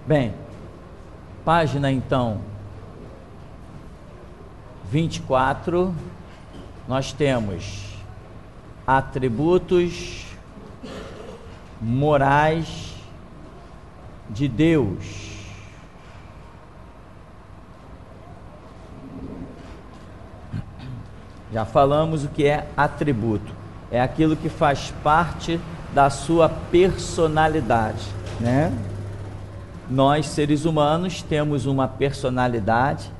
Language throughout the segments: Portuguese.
Bem, página então 24, nós temos atributos morais de Deus. Já falamos o que é atributo. É aquilo que faz parte da sua personalidade, né? Nós, seres humanos, temos uma personalidade.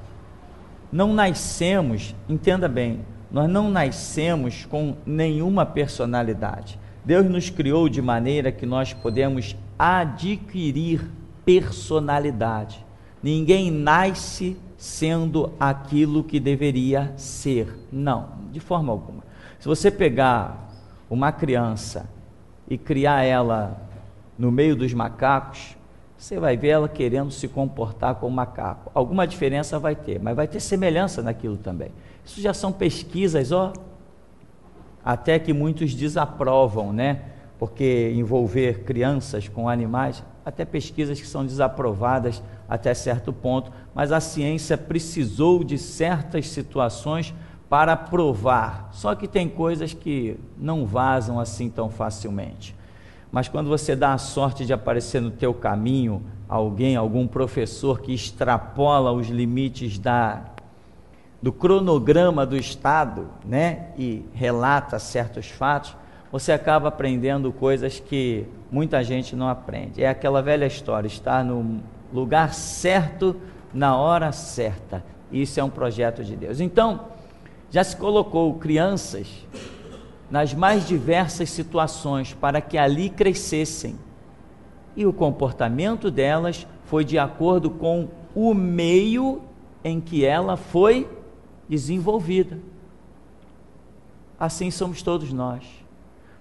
Não nascemos, entenda bem, nós não nascemos com nenhuma personalidade. Deus nos criou de maneira que nós podemos adquirir personalidade. Ninguém nasce sendo aquilo que deveria ser. Não, de forma alguma. Se você pegar uma criança e criar ela no meio dos macacos, você vai ver ela querendo se comportar como macaco. Alguma diferença vai ter, mas vai ter semelhança naquilo também. Isso já são pesquisas, até que muitos desaprovam, né? Porque envolver crianças com animais, até pesquisas que são desaprovadas até certo ponto, mas a ciência precisou de certas situações para provar. Só que tem coisas que não vazam assim tão facilmente. Mas quando você dá a sorte de aparecer no teu caminho algum professor que extrapola os limites do cronograma do Estado, né, e relata certos fatos, você acaba aprendendo coisas que muita gente não aprende. É aquela velha história, estar no lugar certo, na hora certa. Isso é um projeto de Deus. Então, já se colocou crianças nas mais diversas situações para que ali crescessem. E o comportamento delas foi de acordo com o meio em que ela foi desenvolvida. Assim somos todos nós.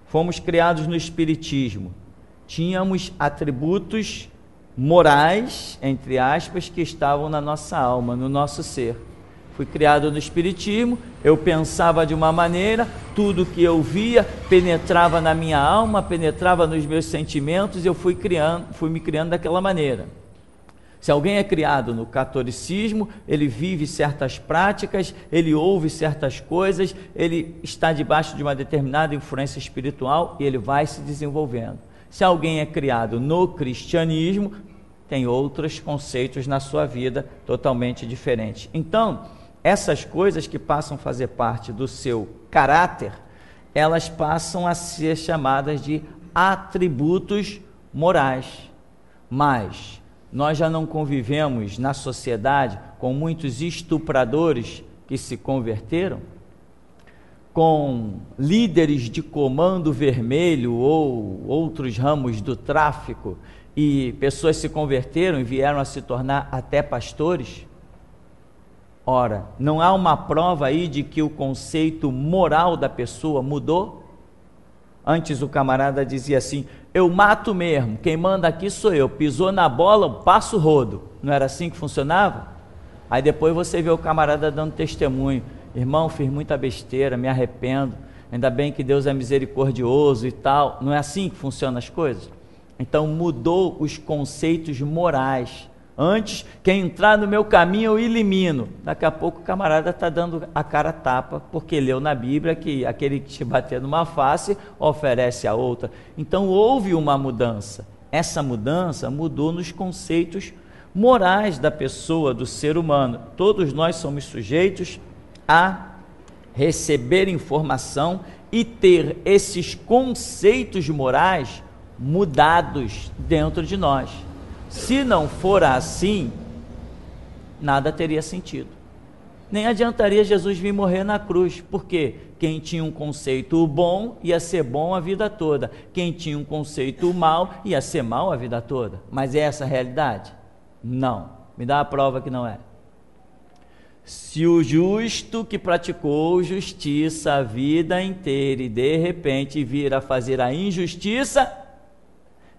Fomos criados no Espiritismo. Tínhamos atributos morais, entre aspas, que estavam na nossa alma, no nosso ser. Fui criado no Espiritismo, eu pensava de uma maneira, tudo que eu via penetrava na minha alma, penetrava nos meus sentimentos, e eu fui me criando daquela maneira. Se alguém é criado no catolicismo, ele vive certas práticas, ele ouve certas coisas, ele está debaixo de uma determinada influência espiritual e ele vai se desenvolvendo. Se alguém é criado no cristianismo, tem outros conceitos na sua vida totalmente diferentes. Então, essas coisas que passam a fazer parte do seu caráter, elas passam a ser chamadas de atributos morais. Mas nós já não convivemos na sociedade com muitos estupradores que se converteram, com líderes de comando vermelho ou outros ramos do tráfico, e pessoas se converteram e vieram a se tornar até pastores. Ora, não há uma prova aí de que o conceito moral da pessoa mudou? Antes o camarada dizia assim: eu mato mesmo, quem manda aqui sou eu, pisou na bola, eu passo o rodo. Não era assim que funcionava? Aí depois você vê o camarada dando testemunho: irmão, fiz muita besteira, me arrependo, ainda bem que Deus é misericordioso e tal. Não é assim que funcionam as coisas? Então mudou os conceitos morais. Antes, quem entrar no meu caminho eu elimino. Daqui a pouco o camarada está dando a cara a tapa, porque leu na Bíblia que aquele que te bater numa face, oferece a outra. Então houve uma mudança. Essa mudança mudou nos conceitos morais da pessoa, do ser humano. Todos nós somos sujeitos a receber informação e ter esses conceitos morais mudados dentro de nós. Se não for assim, nada teria sentido. Nem adiantaria Jesus vir morrer na cruz, porque quem tinha um conceito bom ia ser bom a vida toda, quem tinha um conceito mal ia ser mal a vida toda. Mas é essa a realidade? Não. Me dá a prova que não é. Se o justo que praticou justiça a vida inteira e de repente vir a fazer a injustiça,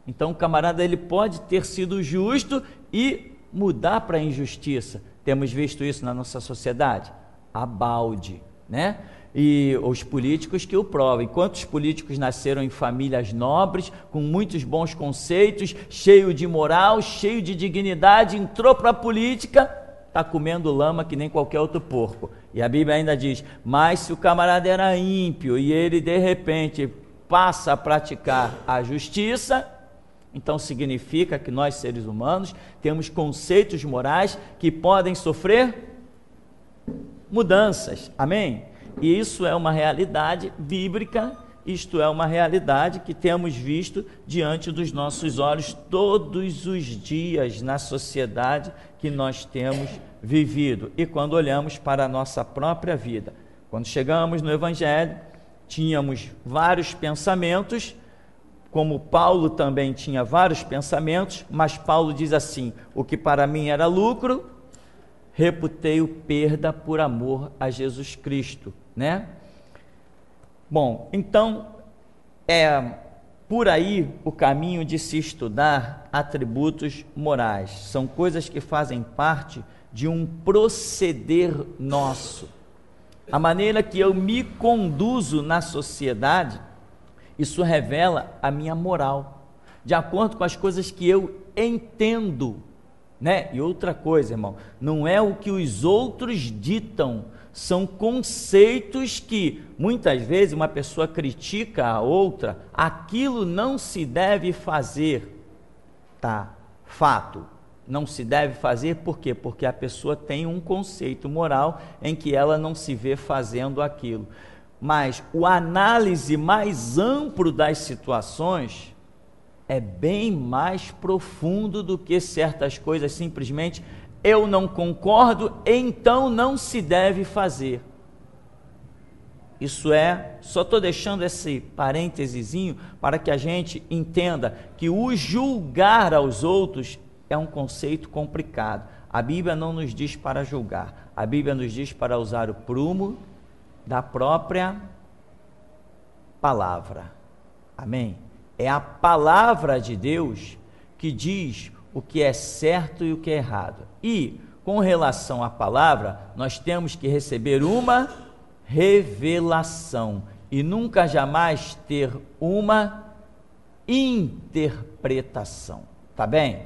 então o camarada ele pode ter sido justo e mudar para a injustiça. Temos visto isso na nossa sociedade? A balde, né? E os políticos que o provem. Quantos políticos nasceram em famílias nobres, com muitos bons conceitos, cheio de moral, cheio de dignidade, entrou para a política, está comendo lama que nem qualquer outro porco. E a Bíblia ainda diz, mas se o camarada era ímpio e ele de repente passa a praticar a justiça, então significa que nós seres humanos temos conceitos morais que podem sofrer mudanças, amém? E isso é uma realidade bíblica, isto é uma realidade que temos visto diante dos nossos olhos todos os dias na sociedade que nós temos vivido. E quando olhamos para a nossa própria vida, quando chegamos no Evangelho, tínhamos vários pensamentos, como Paulo também tinha vários pensamentos, mas Paulo diz assim, o que para mim era lucro, reputei-o perda por amor a Jesus Cristo, né? Bom, então, por aí o caminho de se estudar atributos morais. São coisas que fazem parte de um proceder nosso. A maneira que eu me conduzo na sociedade, isso revela a minha moral, de acordo com as coisas que eu entendo, né? E outra coisa, irmão, não é o que os outros ditam, são conceitos que muitas vezes uma pessoa critica a outra, aquilo não se deve fazer, tá? Fato, não se deve fazer, por quê? Porque a pessoa tem um conceito moral em que ela não se vê fazendo aquilo. Mas o análise mais amplo das situações é bem mais profundo do que certas coisas, simplesmente eu não concordo, então não se deve fazer. Isso só estou deixando esse parêntesezinho para que a gente entenda que o julgar aos outros é um conceito complicado. A Bíblia não nos diz para julgar, a Bíblia nos diz para usar o prumo da própria palavra. Amém? É a palavra de Deus que diz o que é certo e o que é errado. E, com relação à palavra, nós temos que receber uma revelação e nunca jamais ter uma interpretação. Tá bem?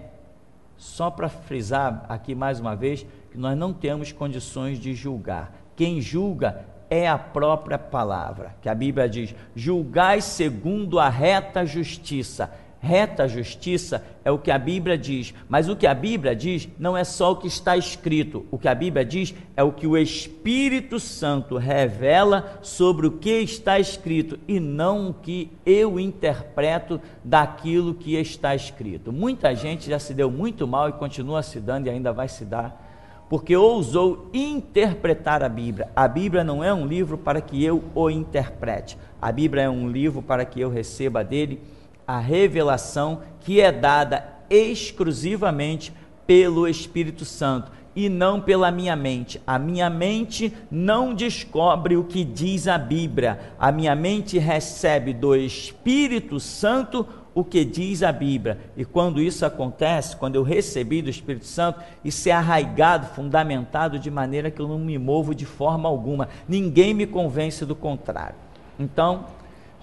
Só para frisar aqui mais uma vez que nós não temos condições de julgar. Quem julga é a própria palavra, que a Bíblia diz, julgai segundo a reta justiça. Reta justiça é o que a Bíblia diz, mas o que a Bíblia diz não é só o que está escrito, o que a Bíblia diz é o que o Espírito Santo revela sobre o que está escrito e não o que eu interpreto daquilo que está escrito. Muita gente já se deu muito mal e continua se dando e ainda vai se dar, porque ousou interpretar a Bíblia. A Bíblia não é um livro para que eu o interprete, a Bíblia é um livro para que eu receba dele a revelação que é dada exclusivamente pelo Espírito Santo e não pela minha mente. A minha mente não descobre o que diz a Bíblia, a minha mente recebe do Espírito Santo o que diz a Bíblia, e quando isso acontece, quando eu recebi do Espírito Santo, isso é arraigado, fundamentado de maneira que eu não me movo de forma alguma, ninguém me convence do contrário. Então,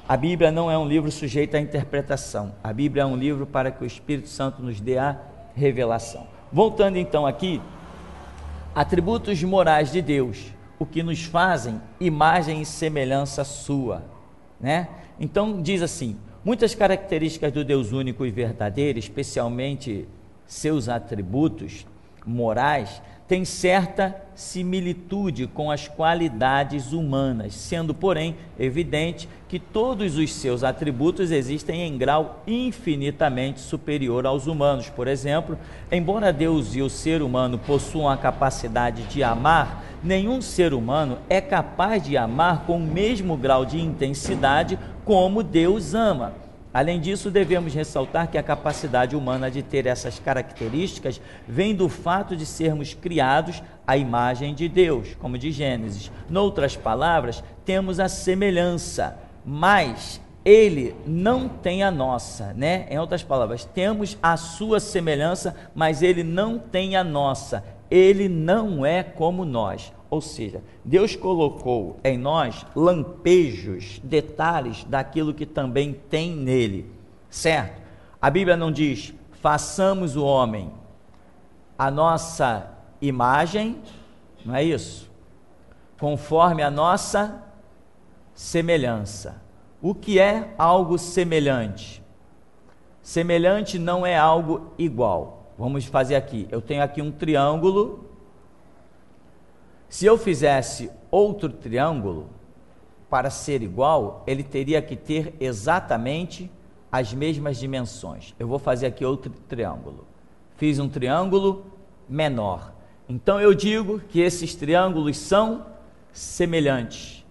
a Bíblia não é um livro sujeito à interpretação, a Bíblia é um livro para que o Espírito Santo nos dê a revelação. Voltando então aqui, atributos morais de Deus, o que nos fazem imagem e semelhança sua, né? Então diz assim, muitas características do Deus único e verdadeiro, especialmente seus atributos morais, têm certa similitude com as qualidades humanas, sendo, porém, evidente que todos os seus atributos existem em grau infinitamente superior aos humanos. Por exemplo, embora Deus e o ser humano possuam a capacidade de amar, nenhum ser humano é capaz de amar com o mesmo grau de intensidade como Deus ama. Além disso, devemos ressaltar que a capacidade humana de ter essas características vem do fato de sermos criados à imagem de Deus, como diz Gênesis. Noutras palavras, temos a semelhança, mas ele não tem a nossa, né? Em outras palavras, temos a sua semelhança, mas ele não tem a nossa. Ele não é como nós. Ou seja, Deus colocou em nós lampejos, detalhes daquilo que também tem nele, certo? A Bíblia não diz, façamos o homem a nossa imagem, não é isso? Conforme a nossa semelhança. O que é algo semelhante? Semelhante não é algo igual. Vamos fazer aqui, eu tenho aqui um triângulo. Se eu fizesse outro triângulo, para ser igual, ele teria que ter exatamente as mesmas dimensões. Eu vou fazer aqui outro triângulo. Fiz um triângulo menor. Então eu digo que esses triângulos são semelhantes.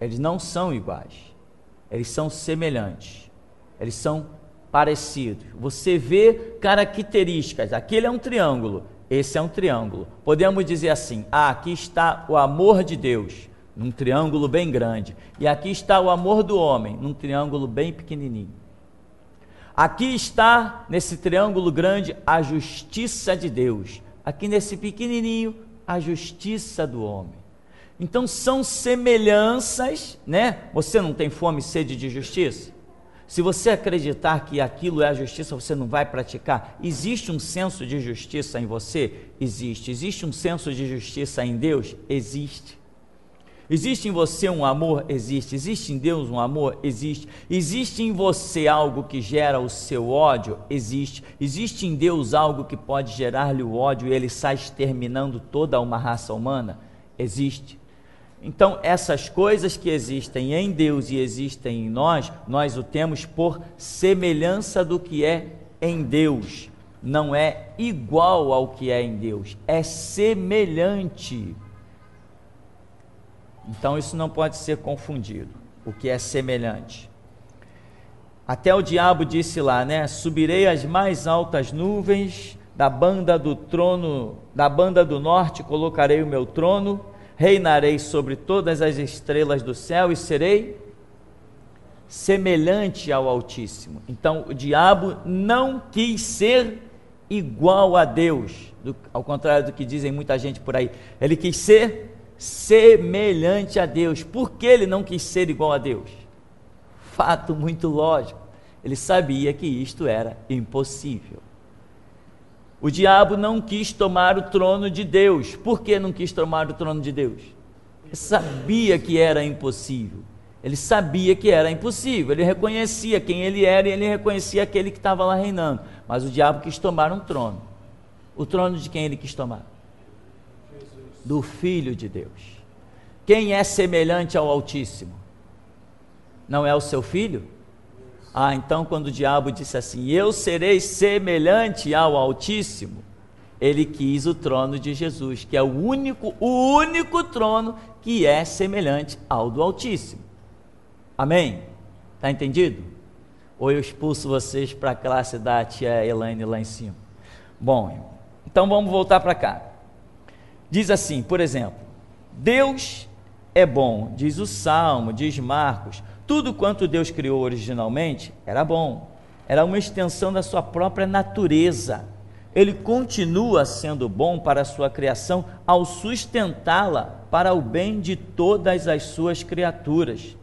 Eles não são iguais. Eles são semelhantes. Eles são parecidos. Você vê características. Aquele é um triângulo. Esse é um triângulo. Podemos dizer assim, aqui está o amor de Deus, num triângulo bem grande. E aqui está o amor do homem, num triângulo bem pequenininho. Aqui está, nesse triângulo grande, a justiça de Deus. Aqui nesse pequenininho, a justiça do homem. Então são semelhanças, né? Você não tem fome e sede de justiça? Se você acreditar que aquilo é a justiça, você não vai praticar. Existe um senso de justiça em você? Existe. Existe um senso de justiça em Deus? Existe. Existe em você um amor? Existe. Existe em Deus um amor? Existe. Existe em você algo que gera o seu ódio? Existe. Existe em Deus algo que pode gerar-lhe o ódio e ele sai exterminando toda uma raça humana? Existe. Então, essas coisas que existem em Deus e existem em nós, nós o temos por semelhança do que é em Deus. Não é igual ao que é em Deus, é semelhante. Então, isso não pode ser confundido, o que é semelhante. Até o diabo disse lá, né? Subirei às mais altas nuvens, da banda do trono, da banda do norte colocarei o meu trono, reinarei sobre todas as estrelas do céu e serei semelhante ao Altíssimo. Então, o diabo não quis ser igual a Deus, ao contrário do que dizem muita gente por aí. Ele quis ser semelhante a Deus. Por que ele não quis ser igual a Deus? Fato muito lógico. Ele sabia que isto era impossível. O diabo não quis tomar o trono de Deus. Por que não quis tomar o trono de Deus? Ele sabia que era impossível. Ele sabia que era impossível. Ele reconhecia quem ele era e ele reconhecia aquele que estava lá reinando. Mas o diabo quis tomar um trono. O trono de quem ele quis tomar? Jesus. Do Filho de Deus. Quem é semelhante ao Altíssimo? Não é o seu filho? Então quando o diabo disse assim, eu serei semelhante ao Altíssimo, ele quis o trono de Jesus, que é o único trono que é semelhante ao do Altíssimo. Amém? Está entendido? Ou eu expulso vocês para a classe da tia Elaine lá em cima? Bom, então vamos voltar para cá. Diz assim, por exemplo, Deus é bom, diz o Salmo, diz Marcos. Tudo quanto Deus criou originalmente era bom, era uma extensão da sua própria natureza. Ele continua sendo bom para a sua criação ao sustentá-la para o bem de todas as suas criaturas.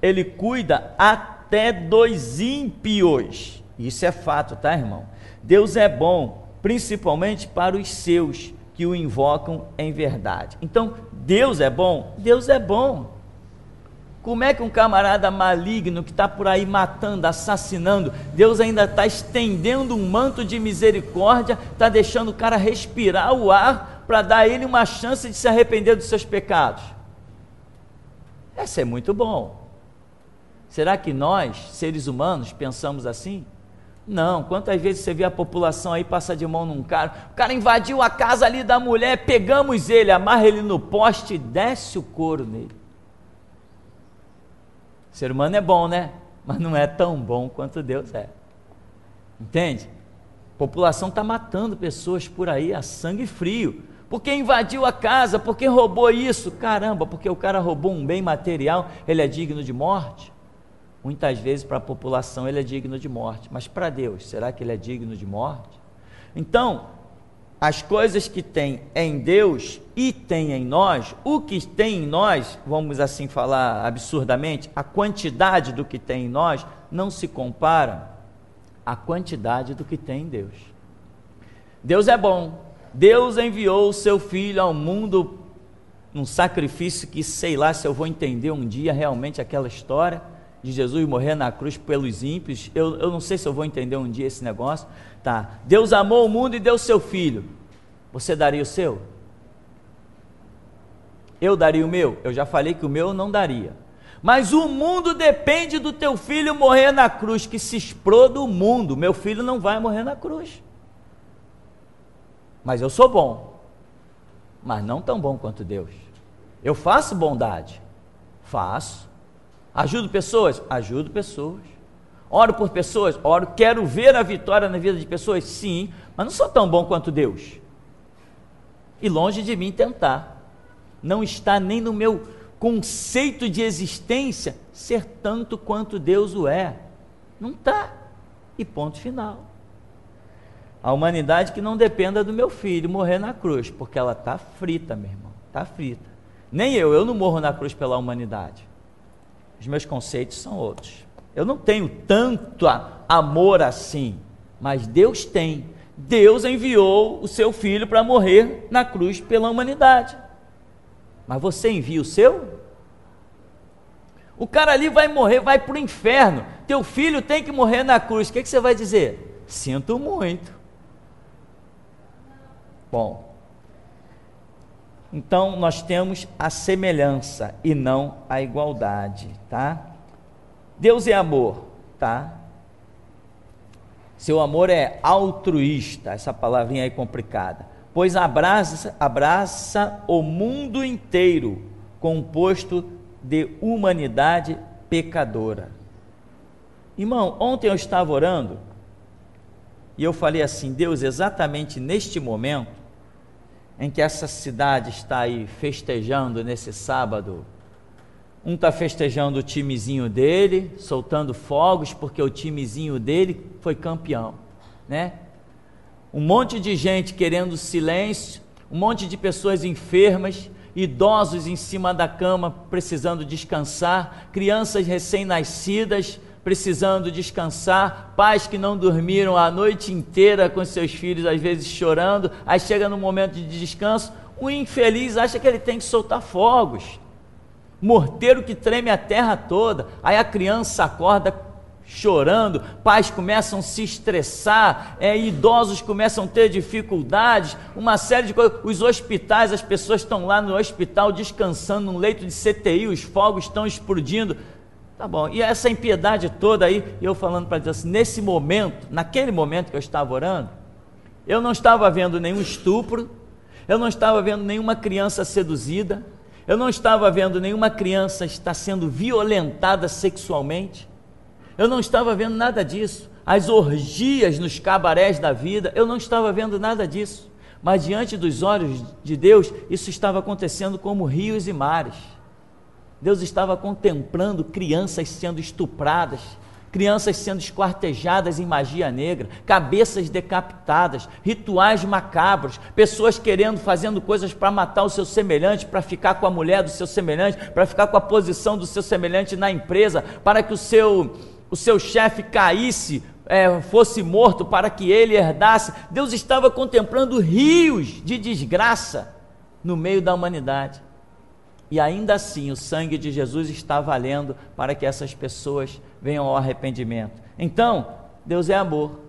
Ele cuida até dos ímpios. Isso é fato, tá, irmão? Deus é bom, principalmente para os seus que o invocam em verdade. Então, Deus é bom? Deus é bom. Como é que um camarada maligno que está por aí matando, assassinando, Deus ainda está estendendo um manto de misericórdia, está deixando o cara respirar o ar para dar a ele uma chance de se arrepender dos seus pecados? Isso é muito bom. Será que nós, seres humanos, pensamos assim? Não. Quantas vezes você vê a população aí passar de mão num cara, o cara invadiu a casa ali da mulher, pegamos ele, amarra ele no poste e desce o couro nele. O ser humano é bom, né? Mas não é tão bom quanto Deus é. Entende? A população está matando pessoas por aí a sangue frio. Porque invadiu a casa, porque roubou isso. Caramba, porque o cara roubou um bem material, ele é digno de morte? Muitas vezes para a população ele é digno de morte. Mas para Deus, será que ele é digno de morte? Então, as coisas que tem em Deus e tem em nós, o que tem em nós, vamos assim falar absurdamente, a quantidade do que tem em nós não se compara à quantidade do que tem em Deus. Deus é bom. Deus enviou o seu Filho ao mundo num sacrifício que sei lá se eu vou entender um dia realmente aquela história de Jesus morrer na cruz pelos ímpios. Eu não sei se eu vou entender um dia esse negócio. Tá. Deus amou o mundo e deu o seu Filho. Você daria o seu? Eu daria o meu? Eu já falei que o meu eu não daria. Mas o mundo depende do teu filho morrer na cruz, que se exploda o mundo. Meu filho não vai morrer na cruz. Mas eu sou bom, mas não tão bom quanto Deus. Eu faço bondade? Faço. Ajudo pessoas? Ajudo pessoas. Oro por pessoas? Oro. Quero ver a vitória na vida de pessoas? Sim, mas não sou tão bom quanto Deus. E longe de mim tentar. Não está nem no meu conceito de existência ser tanto quanto Deus o é. Não está. E ponto final. A humanidade que não dependa do meu filho morrer na cruz, porque ela está frita, meu irmão, está frita. Nem eu não morro na cruz pela humanidade. Os meus conceitos são outros. Eu não tenho tanto amor assim, mas Deus tem. Deus enviou o seu filho para morrer na cruz pela humanidade. Mas você envia o seu? O cara ali vai morrer, vai para o inferno. Teu filho tem que morrer na cruz. O que você vai dizer? Sinto muito. Bom, então nós temos a semelhança e não a igualdade, tá? Deus é amor, tá? Seu amor é altruísta, essa palavrinha aí complicada, pois abraça o mundo inteiro, composto de humanidade pecadora. Irmão, ontem eu estava orando, e eu falei assim, Deus, exatamente neste momento, em que essa cidade está aí festejando nesse sábado, um está festejando o timezinho dele, soltando fogos, porque o timezinho dele foi campeão, né? Um monte de gente querendo silêncio, um monte de pessoas enfermas, idosos em cima da cama precisando descansar, crianças recém-nascidas precisando descansar, pais que não dormiram a noite inteira com seus filhos, às vezes chorando, aí chega no momento de descanso, o infeliz acha que ele tem que soltar fogos, morteiro que treme a terra toda, aí a criança acorda chorando, pais começam a se estressar, idosos começam a ter dificuldades, uma série de coisas, os hospitais, as pessoas estão lá no hospital descansando num leito de CTI, os fogos estão explodindo. Tá bom, e essa impiedade toda aí, eu falando para Deus, nesse momento, naquele momento que eu estava orando, eu não estava vendo nenhum estupro, eu não estava vendo nenhuma criança seduzida, eu não estava vendo nenhuma criança estar sendo violentada sexualmente, eu não estava vendo nada disso, as orgias nos cabarés da vida, eu não estava vendo nada disso, mas diante dos olhos de Deus, isso estava acontecendo como rios e mares. Deus estava contemplando crianças sendo estupradas, crianças sendo esquartejadas em magia negra, cabeças decapitadas, rituais macabros, pessoas fazendo coisas para matar o seu semelhante, para ficar com a mulher do seu semelhante, para ficar com a posição do seu semelhante na empresa, para que o seu chefe caísse, fosse morto, para que ele herdasse. Deus estava contemplando rios de desgraça no meio da humanidade. E ainda assim, o sangue de Jesus está valendo para que essas pessoas venham ao arrependimento. Então, Deus é amor.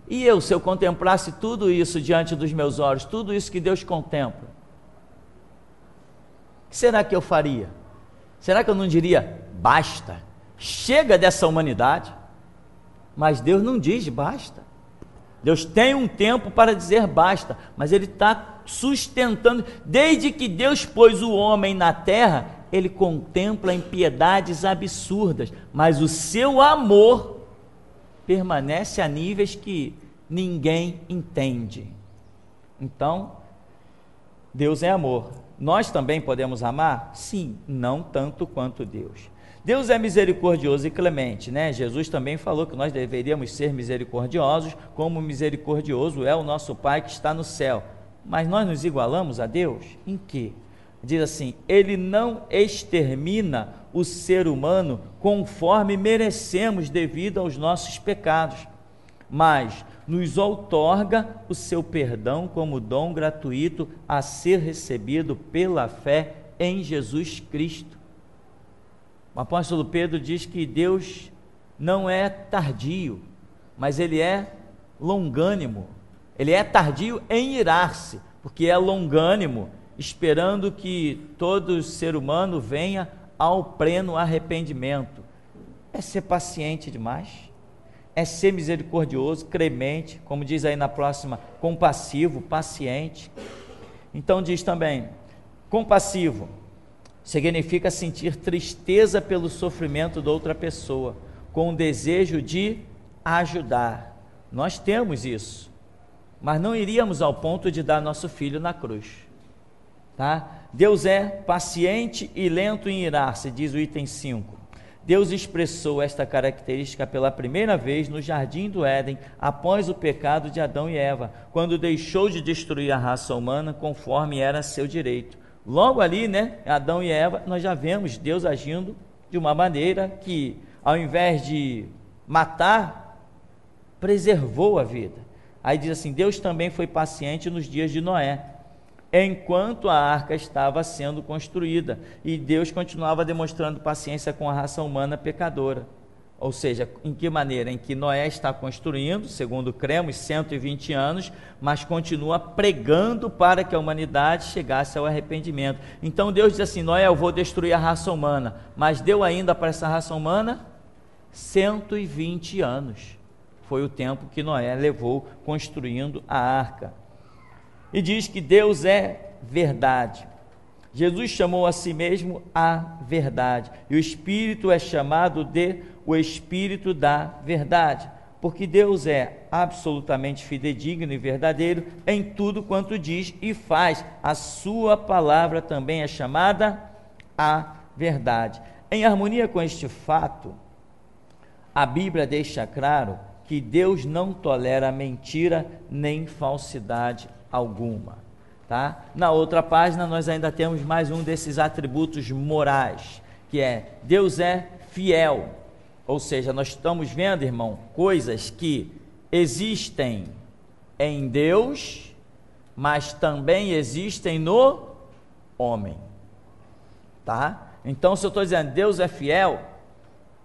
E eu, se eu contemplasse tudo isso diante dos meus olhos, tudo isso que Deus contempla, o que será que eu faria? Será que eu não diria, basta, chega dessa humanidade? Mas Deus não diz basta. Deus tem um tempo para dizer basta, mas Ele está sustentando, desde que Deus pôs o homem na terra, Ele contempla impiedades absurdas, mas o seu amor permanece a níveis que ninguém entende. Então, Deus é amor. Nós também podemos amar? Sim, não tanto quanto Deus. Deus é misericordioso e clemente, né? Jesus também falou que nós deveríamos ser misericordiosos, como misericordioso é o nosso Pai que está no céu. Mas nós nos igualamos a Deus? Em quê? Diz assim: Ele não extermina o ser humano conforme merecemos devido aos nossos pecados, mas nos outorga o seu perdão como dom gratuito a ser recebido pela fé em Jesus Cristo. O apóstolo Pedro diz que Deus não é tardio, mas Ele é longânimo. Ele é tardio em irar-se, porque é longânimo, esperando que todo ser humano venha ao pleno arrependimento. É ser paciente demais, é ser misericordioso, clemente, como diz aí na próxima, compassivo, paciente. Então diz também, compassivo significa sentir tristeza pelo sofrimento de outra pessoa, com o desejo de ajudar. Nós temos isso, mas não iríamos ao ponto de dar nosso filho na cruz, tá? Deus é paciente e lento em irar-se, diz o item 5. Deus expressou esta característica pela primeira vez no Jardim do Éden, após o pecado de Adão e Eva, quando deixou de destruir a raça humana conforme era seu direito. Logo ali, né, Adão e Eva, nós já vemos Deus agindo de uma maneira que, ao invés de matar, preservou a vida. Aí diz assim: Deus também foi paciente nos dias de Noé, enquanto a arca estava sendo construída, e Deus continuava demonstrando paciência com a raça humana pecadora. Ou seja, em que maneira? Em que Noé está construindo, segundo cremos, 120 anos, mas continua pregando para que a humanidade chegasse ao arrependimento. Então Deus diz assim: Noé, eu vou destruir a raça humana, mas deu ainda para essa raça humana 120 anos. Foi o tempo que Noé levou construindo a arca. E diz que Deus é verdade. Jesus chamou a si mesmo a verdade, e o Espírito é chamado de o Espírito da verdade, porque Deus é absolutamente fidedigno e verdadeiro em tudo quanto diz e faz. A sua palavra também é chamada a verdade. Em harmonia com este fato, a Bíblia deixa claro que Deus não tolera mentira nem falsidade alguma. Tá? Na outra página nós ainda temos mais um desses atributos morais, que é Deus é fiel. Ou seja, nós estamos vendo, irmão, coisas que existem em Deus, mas também existem no homem, tá? Então, se eu estou dizendo Deus é fiel,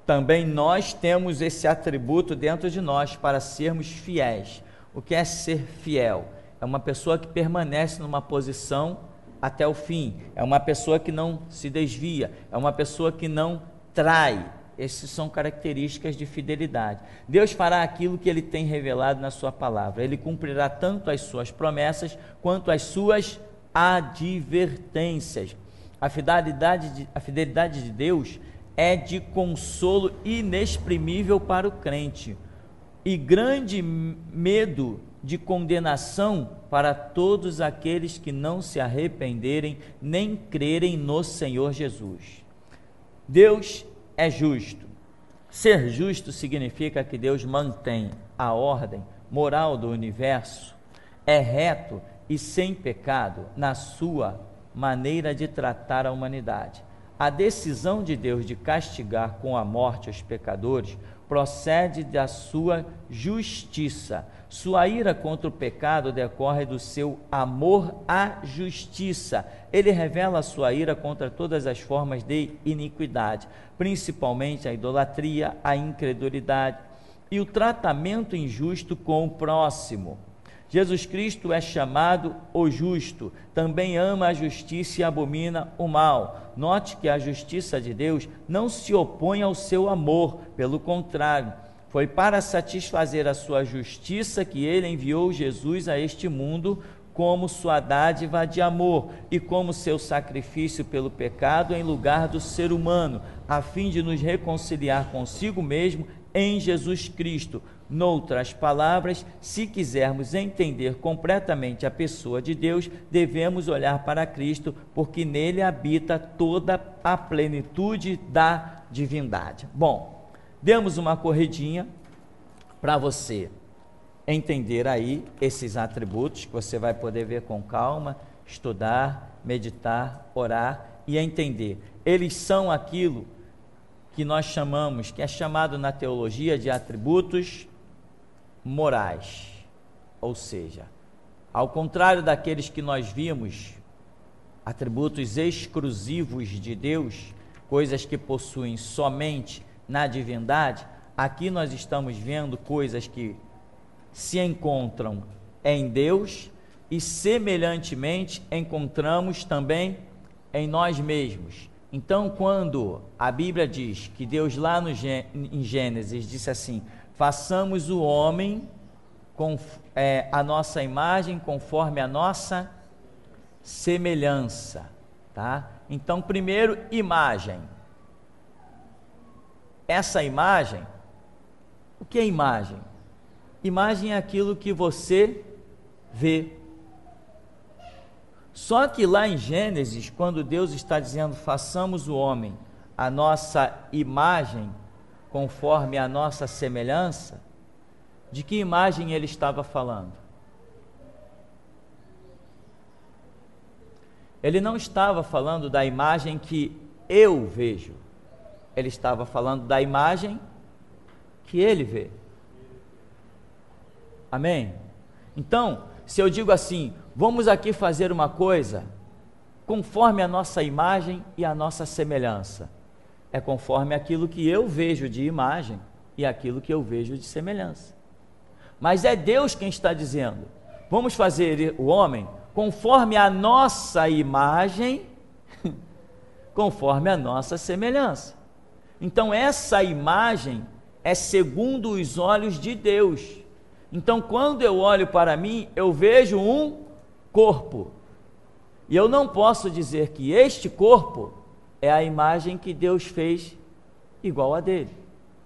também nós temos esse atributo dentro de nós para sermos fiéis. O que é ser fiel? É uma pessoa que permanece numa posição até o fim, é uma pessoa que não se desvia, é uma pessoa que não trai. Essas são características de fidelidade. Deus fará aquilo que Ele tem revelado na sua palavra. Ele cumprirá tanto as suas promessas quanto as suas advertências. A fidelidade de Deus é de consolo inexprimível para o crente e grande medo de condenação para todos aqueles que não se arrependerem nem crerem no Senhor Jesus. Deus é justo. Ser justo significa que Deus mantém a ordem moral do universo, é reto e sem pecado na sua maneira de tratar a humanidade. A decisão de Deus de castigar com a morte os pecadores procede da sua justiça. Sua ira contra o pecado decorre do seu amor à justiça. Ele revela a sua ira contra todas as formas de iniquidade, principalmente a idolatria, a incredulidade e o tratamento injusto com o próximo. Jesus Cristo é chamado o justo, também ama a justiça e abomina o mal. Note que a justiça de Deus não se opõe ao seu amor, pelo contrário, foi para satisfazer a sua justiça que Ele enviou Jesus a este mundo como sua dádiva de amor e como seu sacrifício pelo pecado em lugar do ser humano, a fim de nos reconciliar consigo mesmo em Jesus Cristo, Noutras palavras, se quisermos entender completamente a pessoa de Deus, devemos olhar para Cristo, porque nele habita toda a plenitude da divindade. Bom, demos uma corridinha para você entender aí esses atributos, que você vai poder ver com calma, estudar, meditar, orar e entender. Eles são aquilo que nós chamamos, que é chamado na teologia de atributos morais, ou seja, ao contrário daqueles que nós vimos, atributos exclusivos de Deus, coisas que possuem somente na divindade, aqui nós estamos vendo coisas que se encontram em Deus e semelhantemente encontramos também em nós mesmos. Então, quando a Bíblia diz que Deus lá em Gênesis disse assim: façamos o homem com a nossa imagem, conforme a nossa semelhança, tá? Então, primeiro, imagem. Essa imagem, o que é imagem? Imagem é aquilo que você vê. Só que lá em Gênesis, quando Deus está dizendo, façamos o homem a nossa imagem, conforme a nossa semelhança, de que imagem ele estava falando? Ele não estava falando da imagem que eu vejo, ele estava falando da imagem que ele vê. Amém? Então, se eu digo assim, vamos aqui fazer uma coisa conforme a nossa imagem e a nossa semelhança, é conforme aquilo que eu vejo de imagem e aquilo que eu vejo de semelhança. Mas é Deus quem está dizendo, vamos fazer o homem conforme a nossa imagem, conforme a nossa semelhança. Então essa imagem é segundo os olhos de Deus. Então quando eu olho para mim, eu vejo um corpo, e eu não posso dizer que este corpo é a imagem que Deus fez igual a dele,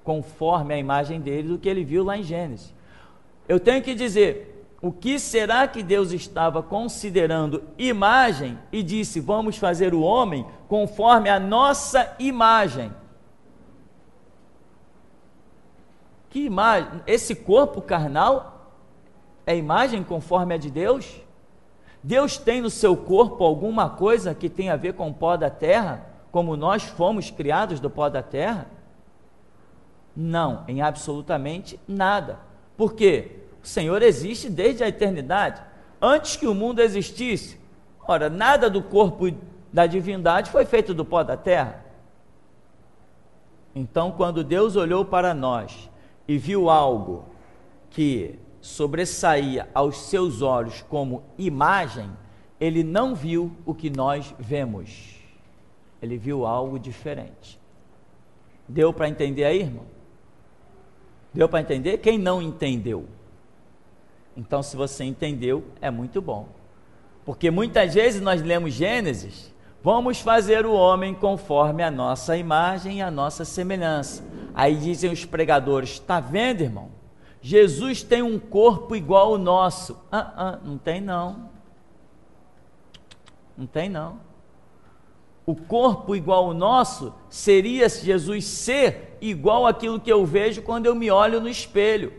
conforme a imagem dele do que ele viu lá em Gênesis. Eu tenho que dizer, o que será que Deus estava considerando imagem e disse, vamos fazer o homem conforme a nossa imagem? Que imagem? Esse corpo carnal é imagem conforme a de Deus? Deus tem no seu corpo alguma coisa que tem a ver com o pó da terra, como nós fomos criados do pó da terra? Não, em absolutamente nada. Por quê? O Senhor existe desde a eternidade, antes que o mundo existisse. Ora, nada do corpo da divindade foi feito do pó da terra. Então, quando Deus olhou para nós e viu algo que sobressaía aos seus olhos como imagem, ele não viu o que nós vemos, ele viu algo diferente. Deu para entender aí, irmão? Deu para entender? Quem não entendeu? Então, se você entendeu, é muito bom, porque muitas vezes nós lemos Gênesis, vamos fazer o homem conforme a nossa imagem e a nossa semelhança. Aí dizem os pregadores, está vendo, irmão? Jesus tem um corpo igual ao nosso. Não tem não. Não tem não. O corpo igual ao nosso seria Jesus ser igual àquilo que eu vejo quando eu me olho no espelho.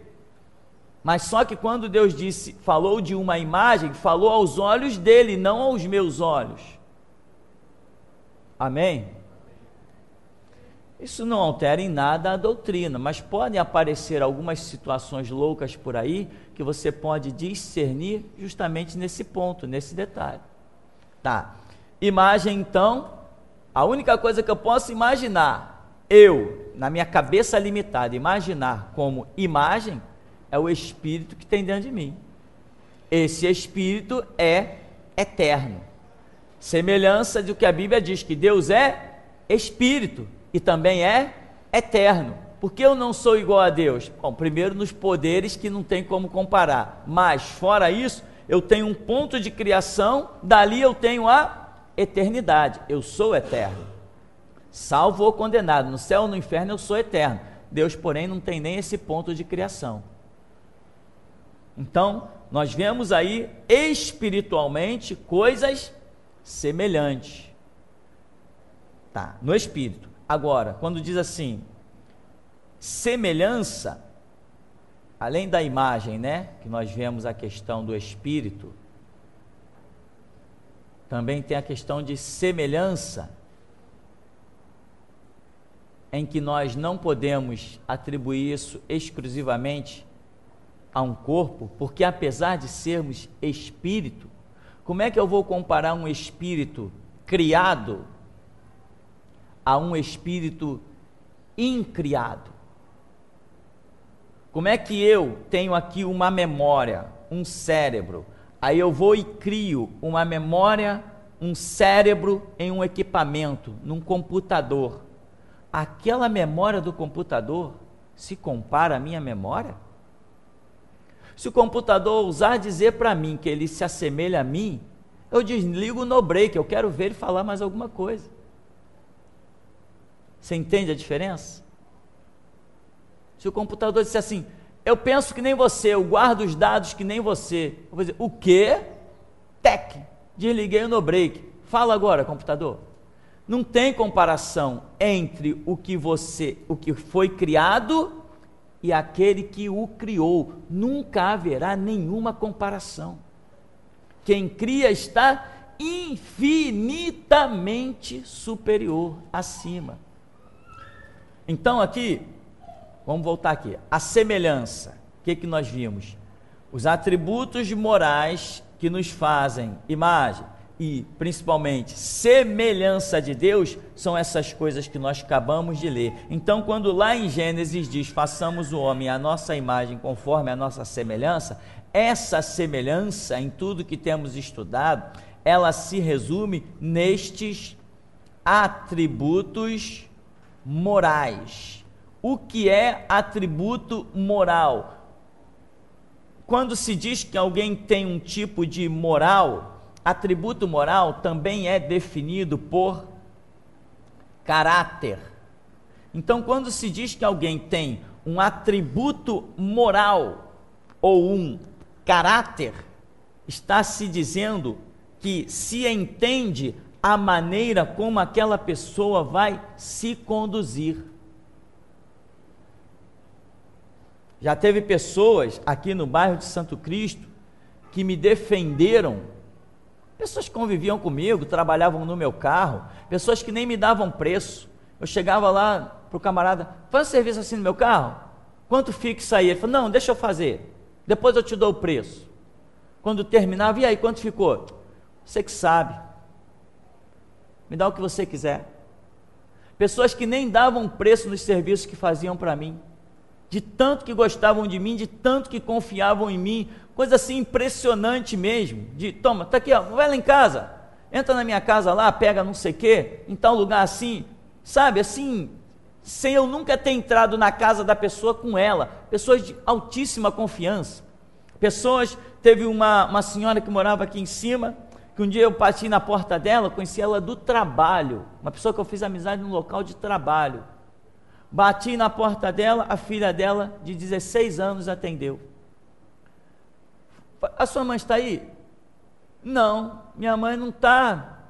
Mas só que quando Deus disse, falou de uma imagem, falou aos olhos dele, não aos meus olhos. Amém? Isso não altera em nada a doutrina, mas podem aparecer algumas situações loucas por aí que você pode discernir justamente nesse ponto, nesse detalhe. Tá. Imagem, então, a única coisa que eu posso imaginar, na minha cabeça limitada, imaginar como imagem, é o Espírito que tem dentro de mim. Esse Espírito é eterno. Semelhança do que a Bíblia diz, que Deus é Espírito e também é eterno. Por que eu não sou igual a Deus? Bom, primeiro nos poderes que não tem como comparar, mas fora isso, eu tenho um ponto de criação, dali eu tenho a eternidade, eu sou eterno, salvo ou condenado, no céu ou no inferno eu sou eterno. Deus, porém, não tem nem esse ponto de criação. Então, nós vemos aí espiritualmente coisas semelhantes. Tá, no espírito. Agora, quando diz assim, semelhança, além da imagem, né, que nós vemos a questão do espírito, também tem a questão de semelhança, em que nós não podemos atribuir isso exclusivamente a um corpo, porque apesar de sermos espírito, como é que eu vou comparar um espírito criado a um espírito incriado? Como é que eu tenho aqui uma memória, um cérebro, aí eu vou e crio uma memória, um cérebro em um equipamento, num computador. Aquela memória do computador se compara à minha memória? Se o computador ousar dizer para mim que ele se assemelha a mim, eu desligo no break, eu quero ver ele falar mais alguma coisa. Você entende a diferença? Se o computador disser assim, eu penso que nem você, eu guardo os dados que nem você, eu vou dizer, o quê? Tec, desliguei o no break. Fala agora, computador. Não tem comparação entre o que foi criado e aquele que o criou. Nunca haverá nenhuma comparação. Quem cria está infinitamente superior, acima. Então aqui, vamos voltar aqui, a semelhança, o que nós vimos? Os atributos morais que nos fazem imagem e principalmente semelhança de Deus, são essas coisas que nós acabamos de ler. Então quando lá em Gênesis diz, façamos o homem à nossa imagem conforme a nossa semelhança, essa semelhança em tudo que temos estudado, ela se resume nestes atributos morais. O que é atributo moral? Quando se diz que alguém tem um tipo de moral, atributo moral também é definido por caráter. Então, quando se diz que alguém tem um atributo moral ou um caráter, está se dizendo que se entende a maneira como aquela pessoa vai se conduzir. Já teve pessoas aqui no bairro de Santo Cristo que me defenderam, pessoas que conviviam comigo, trabalhavam no meu carro, pessoas que nem me davam preço. Eu chegava lá para o camarada, faz um serviço assim no meu carro, quanto fica isso aí? Ele falou, não, deixa eu fazer, depois eu te dou o preço. Quando terminava, e aí, quanto ficou? Você que sabe, me dá o que você quiser. Pessoas que nem davam preço nos serviços que faziam para mim, de tanto que gostavam de mim, de tanto que confiavam em mim, coisa assim impressionante mesmo, de, toma, tá aqui ó, vai lá em casa, entra na minha casa lá, pega não sei o que, em tal lugar assim, sabe, assim, sem eu nunca ter entrado na casa da pessoa com ela, pessoas de altíssima confiança, pessoas, teve uma senhora que morava aqui em cima, que um dia eu bati na porta dela, conheci ela do trabalho, uma pessoa que eu fiz amizade no local de trabalho, bati na porta dela, a filha dela de 16 anos atendeu. A sua mãe está aí? Não, minha mãe não está,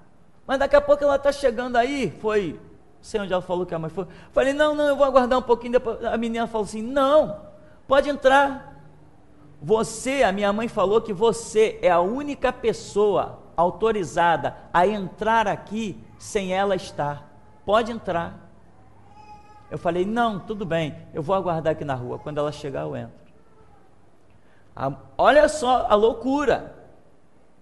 mas daqui a pouco ela está chegando aí, foi, não sei onde ela falou que a mãe foi, falei, não, eu vou aguardar um pouquinho, depois a menina falou assim, não, pode entrar, você, a minha mãe falou que você é a única pessoa autorizada a entrar aqui sem ela estar, pode entrar. Eu falei, não, tudo bem, eu vou aguardar aqui na rua, quando ela chegar eu entro. Olha só a loucura,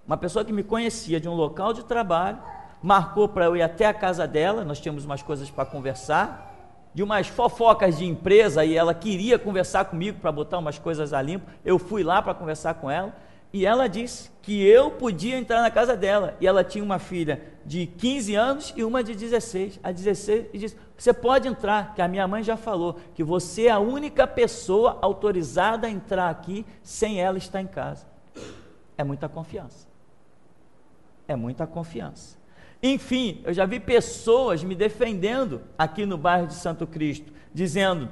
uma pessoa que me conhecia de um local de trabalho, marcou para eu ir até a casa dela, nós tínhamos umas coisas para conversar, de umas fofocas de empresa, e ela queria conversar comigo para botar umas coisas a limpo, eu fui lá para conversar com ela, e ela disse que eu podia entrar na casa dela, e ela tinha uma filha de 15 anos e uma de 16, a 16, e disse, você pode entrar, que a minha mãe já falou, que você é a única pessoa autorizada a entrar aqui, sem ela estar em casa. É muita confiança, é muita confiança. Enfim, eu já vi pessoas me defendendo aqui no bairro de Santo Cristo, dizendo,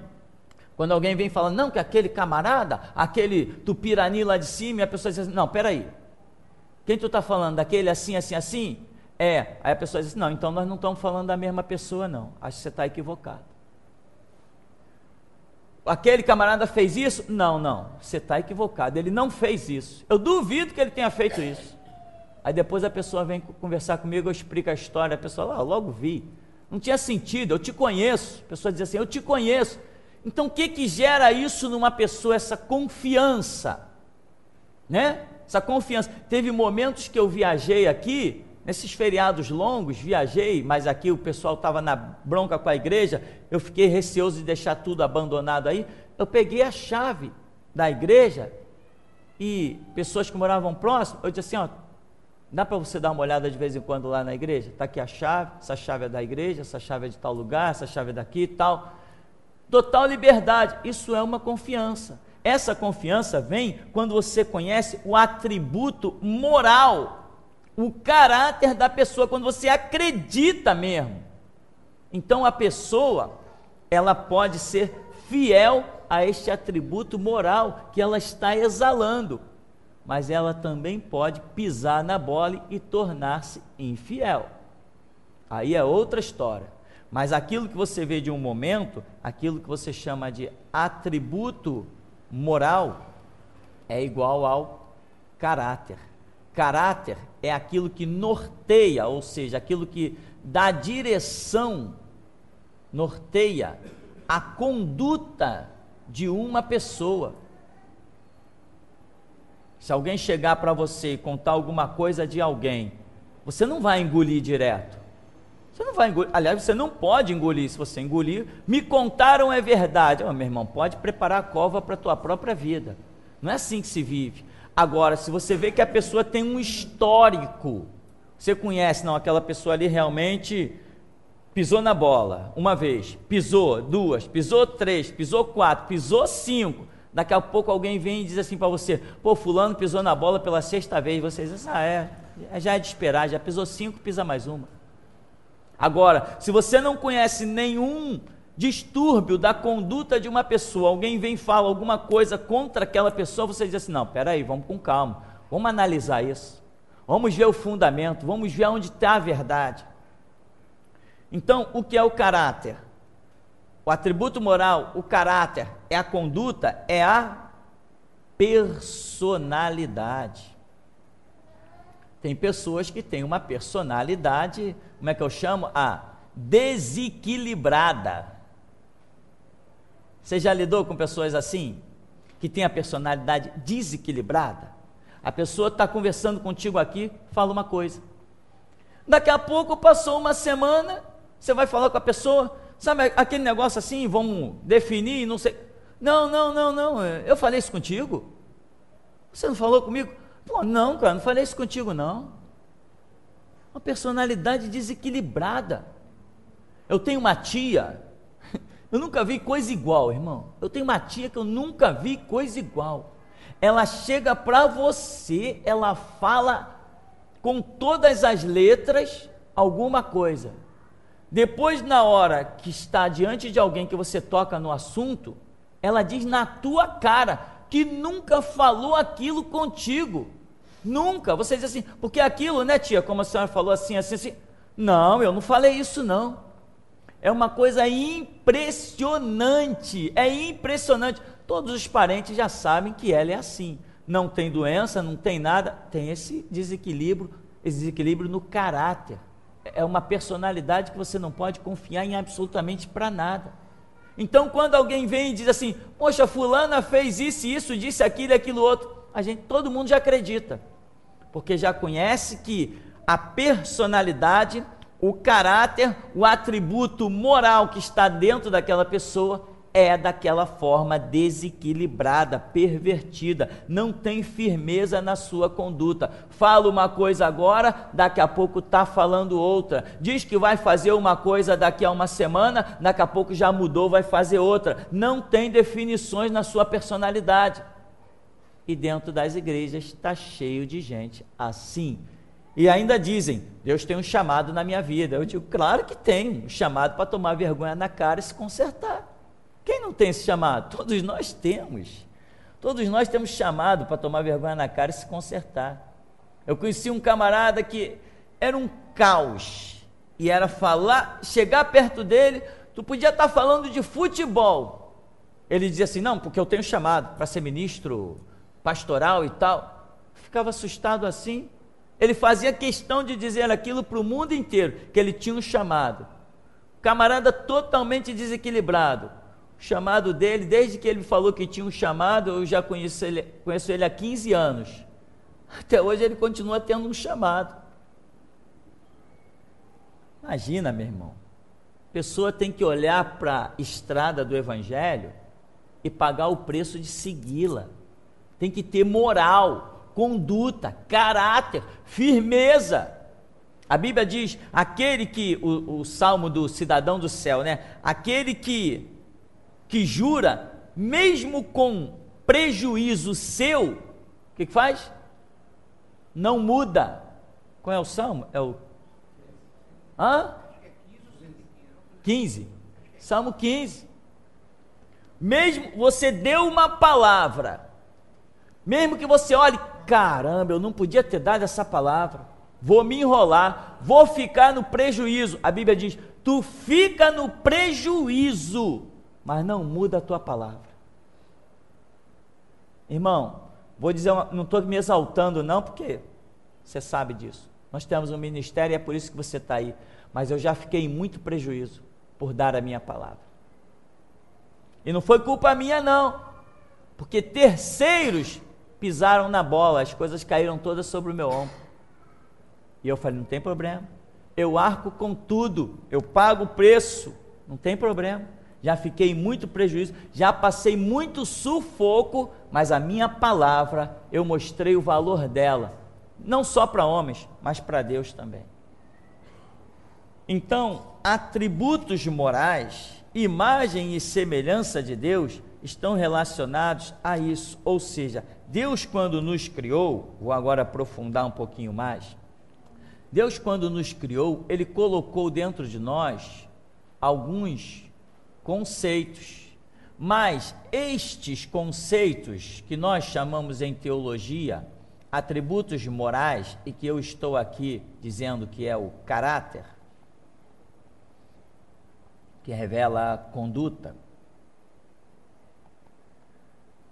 Quando alguém vem falando, não, que aquele camarada, aquele tupirani lá de cima, e a pessoa diz assim, não, peraí, quem tu está falando? Daquele assim, assim, assim? Aí a pessoa diz, não, então nós não estamos falando da mesma pessoa não, acho que você está equivocado. Aquele camarada fez isso? Não, você está equivocado, ele não fez isso, eu duvido que ele tenha feito isso. Aí depois a pessoa vem conversar comigo, eu explico a história, a pessoa, eu logo vi, não tinha sentido, eu te conheço. A pessoa diz assim, eu te conheço. Então o que gera isso numa pessoa, essa confiança, né? Essa confiança. Teve momentos que eu viajei aqui, nesses feriados longos, viajei, mas aqui o pessoal estava na bronca com a igreja, eu fiquei receoso de deixar tudo abandonado aí, eu peguei a chave da igreja, e pessoas que moravam próximo, eu disse assim, ó, dá para você dar uma olhada de vez em quando lá na igreja? Está aqui a chave, essa chave é da igreja, essa chave é de tal lugar, essa chave é daqui e tal. Total liberdade, isso é uma confiança. Essa confiança vem quando você conhece o atributo moral, o caráter da pessoa, quando você acredita mesmo. Então a pessoa, ela pode ser fiel a este atributo moral que ela está exalando, mas ela também pode pisar na bola e tornar-se infiel. Aí é outra história. Mas aquilo que você vê de um momento, aquilo que você chama de atributo moral, é igual ao caráter. Caráter é aquilo que norteia, ou seja, aquilo que dá direção, norteia a conduta de uma pessoa. Se alguém chegar para você e contar alguma coisa de alguém, você não vai engolir direto. Você não vai engolir, aliás, você não pode engolir. Se você engolir, me contaram é verdade. Meu irmão, pode preparar a cova para a tua própria vida. Não é assim que se vive. Agora, se você vê que a pessoa tem um histórico, você conhece, não, aquela pessoa ali realmente pisou na bola uma vez, pisou duas, pisou três, pisou quatro, pisou cinco. Daqui a pouco alguém vem e diz assim para você, pô, fulano pisou na bola pela sexta vez. Você diz, já é de esperar, já pisou cinco, pisa mais uma. Agora, se você não conhece nenhum distúrbio da conduta de uma pessoa, alguém vem e fala alguma coisa contra aquela pessoa, você diz assim, não, peraí, vamos com calma, vamos analisar isso, vamos ver o fundamento, vamos ver onde está a verdade. Então, o que é o caráter? O atributo moral, o caráter, é a conduta, é a personalidade. Tem pessoas que têm uma personalidade, como é que eu chamo? Desequilibrada. Você já lidou com pessoas assim? Que têm a personalidade desequilibrada? A pessoa está conversando contigo aqui, fala uma coisa. Daqui a pouco passou uma semana, você vai falar com a pessoa, sabe aquele negócio assim, vamos definir, não sei. Não, eu falei isso contigo? Você não falou comigo? Pô, não, cara, não falei isso contigo, não. Uma personalidade desequilibrada. Eu tenho uma tia, eu nunca vi coisa igual, irmão. Eu tenho uma tia que eu nunca vi coisa igual. Ela chega para você, ela fala com todas as letras alguma coisa. Depois, na hora que está diante de alguém que você toca no assunto, ela diz na tua cara que nunca falou aquilo contigo. Nunca. Você diz assim, porque aquilo, né, tia, como a senhora falou assim. Não, eu não falei isso, não. É uma coisa impressionante, é impressionante. Todos os parentes já sabem que ela é assim. Não tem doença, não tem nada, tem esse desequilíbrio no caráter. É uma personalidade que você não pode confiar em absolutamente para nada. Então, quando alguém vem e diz assim, poxa, fulana fez isso, disse aquilo e aquilo outro, todo mundo já acredita, porque já conhece que a personalidade, o caráter, o atributo moral que está dentro daquela pessoa é daquela forma desequilibrada, pervertida, não tem firmeza na sua conduta. Fala uma coisa agora, daqui a pouco está falando outra. Diz que vai fazer uma coisa daqui a uma semana, daqui a pouco já mudou, vai fazer outra. Não tem definições na sua personalidade. E dentro das igrejas está cheio de gente assim. E ainda dizem, Deus tem um chamado na minha vida. Eu digo, claro que tem, um chamado para tomar vergonha na cara e se consertar. Quem não tem esse chamado? Todos nós temos. Todos nós temos chamado para tomar vergonha na cara e se consertar. Eu conheci um camarada que era um caos, e era falar, chegar perto dele, tu podia estar falando de futebol, ele dizia assim, não, porque eu tenho chamado para ser ministro pastoral e tal. Ficava assustado assim. Ele fazia questão de dizer aquilo para o mundo inteiro, que ele tinha um chamado. Camarada totalmente desequilibrado. O chamado dele, desde que ele falou que tinha um chamado, eu já conheço ele há 15 anos. Até hoje ele continua tendo um chamado. Imagina, meu irmão, a pessoa tem que olhar para a estrada do Evangelho e pagar o preço de segui-la. Tem que ter moral, conduta, caráter, firmeza. A Bíblia diz, aquele que, o salmo do cidadão do céu, né? Aquele que jura, mesmo com prejuízo seu, o que faz? Não muda. Qual é o salmo? É o 15. Salmo 15. Mesmo você deu uma palavra, mesmo que você olhe, caramba, eu não podia ter dado essa palavra, vou me enrolar, vou ficar no prejuízo. A Bíblia diz, tu fica no prejuízo, mas não muda a tua palavra. Irmão, vou dizer, não estou me exaltando não, porque você sabe disso. Nós temos um ministério e é por isso que você está aí. Mas eu já fiquei em muito prejuízo por dar a minha palavra. E não foi culpa minha não, porque terceiros pisaram na bola, as coisas caíram todas sobre o meu ombro. E eu falei, não tem problema, eu arco com tudo, eu pago o preço, não tem problema. Já fiquei em muito prejuízo, já passei muito sufoco, mas a minha palavra, eu mostrei o valor dela, não só para homens, mas para Deus também. Então, atributos morais, imagem e semelhança de Deus, estão relacionados a isso. Ou seja, Deus quando nos criou, vou agora aprofundar um pouquinho mais, Deus quando nos criou, Ele colocou dentro de nós alguns conceitos, mas estes conceitos que nós chamamos em teologia, atributos morais, e que eu estou aqui dizendo que é o caráter, que revela a conduta,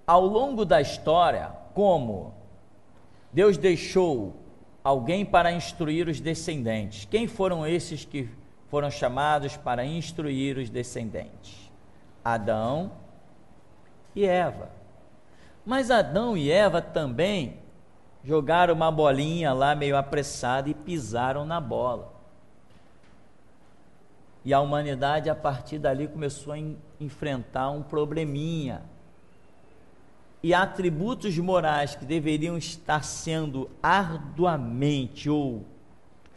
ao longo da história, como Deus deixou alguém para instruir os descendentes. Quem foram esses que foram chamados para instruir os descendentes? Adão e Eva. Mas Adão e Eva também jogaram uma bolinha lá meio apressada e pisaram na bola. E a humanidade a partir dali começou a enfrentar um probleminha. E atributos morais que deveriam estar sendo arduamente ou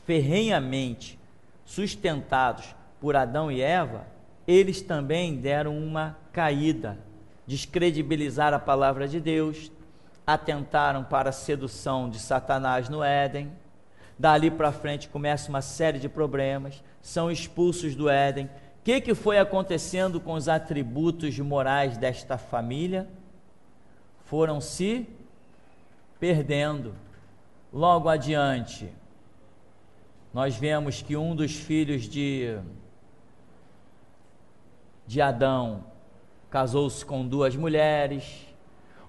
ferrenhamente sustentados por Adão e Eva, eles também deram uma caída, descredibilizaram a palavra de Deus, atentaram para a sedução de Satanás no Éden. Dali para frente começa uma série de problemas, são expulsos do Éden. O que foi acontecendo com os atributos morais desta família? Foram se perdendo. Logo adiante, nós vemos que um dos filhos de Adão casou-se com duas mulheres,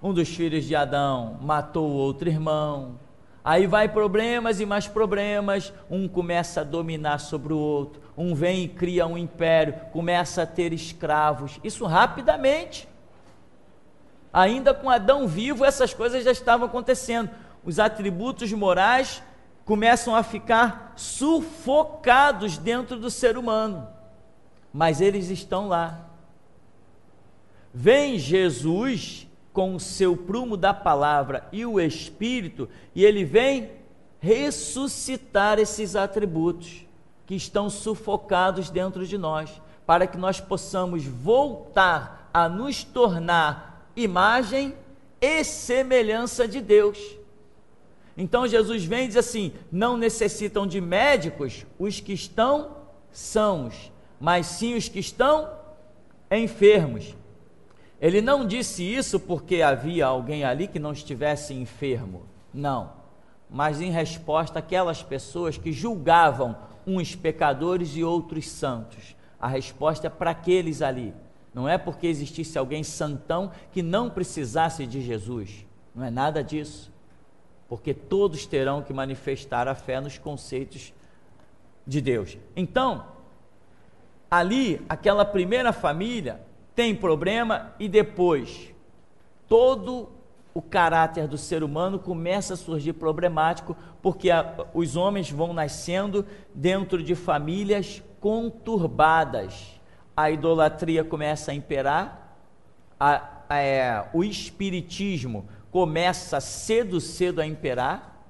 um dos filhos de Adão matou o outro irmão, aí vai problemas e mais problemas, um começa a dominar sobre o outro, um vem e cria um império, começa a ter escravos, isso rapidamente. Ainda com Adão vivo, essas coisas já estavam acontecendo. Os atributos morais começam a ficar sufocados dentro do ser humano, mas eles estão lá. Vem Jesus com o seu prumo da palavra e o Espírito, e ele vem ressuscitar esses atributos que estão sufocados dentro de nós, para que nós possamos voltar a nos tornar imagem e semelhança de Deus. Então Jesus vem e diz assim, não necessitam de médicos os que estão sãos, mas sim os que estão enfermos. Ele não disse isso porque havia alguém ali que não estivesse enfermo, não, mas em resposta àquelas pessoas que julgavam uns pecadores e outros santos. A resposta é para aqueles ali, não é porque existisse alguém santão que não precisasse de Jesus, não é nada disso, porque todos terão que manifestar a fé nos conceitos de Deus. Então, ali, aquela primeira família tem problema e depois todo o caráter do ser humano começa a surgir problemático, porque os homens vão nascendo dentro de famílias conturbadas. A idolatria começa a imperar, o espiritismo começa cedo a imperar,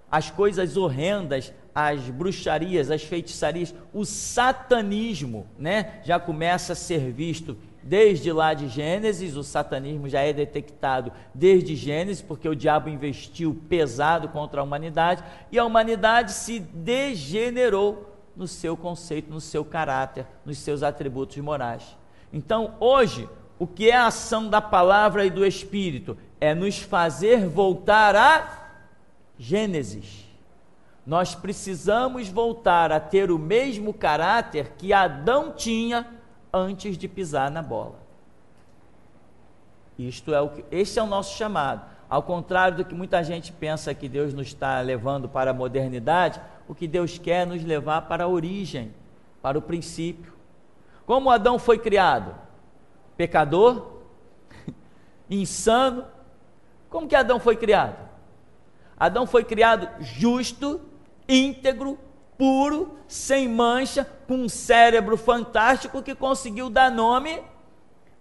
as coisas horrendas, as bruxarias, as feitiçarias, o satanismo, né, já começa a ser visto desde lá de Gênesis. O satanismo já é detectado desde Gênesis, porque o diabo investiu pesado contra a humanidade, e a humanidade se degenerou no seu conceito, no seu caráter, nos seus atributos morais. Então, hoje, o que é a ação da palavra e do Espírito? É nos fazer voltar a Gênesis. Nós precisamos voltar a ter o mesmo caráter que Adão tinha antes de pisar na bola. Esse é o nosso chamado. Ao contrário do que muita gente pensa que Deus nos está levando para a modernidade, o que Deus quer é nos levar para a origem, para o princípio. Como Adão foi criado? Pecador, insano. Como que Adão foi criado? Adão foi criado justo, íntegro, puro, sem mancha, com um cérebro fantástico que conseguiu dar nome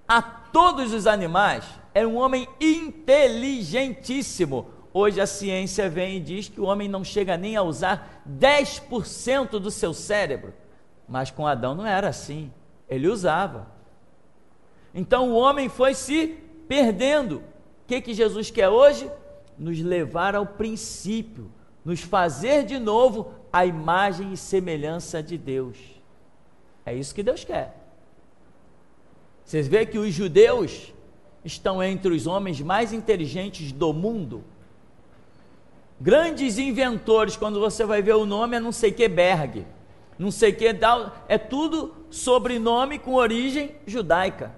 a todos os animais. Era um homem inteligentíssimo. Hoje a ciência vem e diz que o homem não chega nem a usar 10% do seu cérebro, mas com Adão não era assim, ele usava. Então o homem foi se perdendo. O que Jesus quer hoje? Nos levar ao princípio, nos fazer de novo a imagem e semelhança de Deus. É isso que Deus quer. Vocês veem que os judeus estão entre os homens mais inteligentes do mundo. Grandes inventores, quando você vai ver o nome, é não sei que Berg, não sei que, é tudo sobrenome com origem judaica.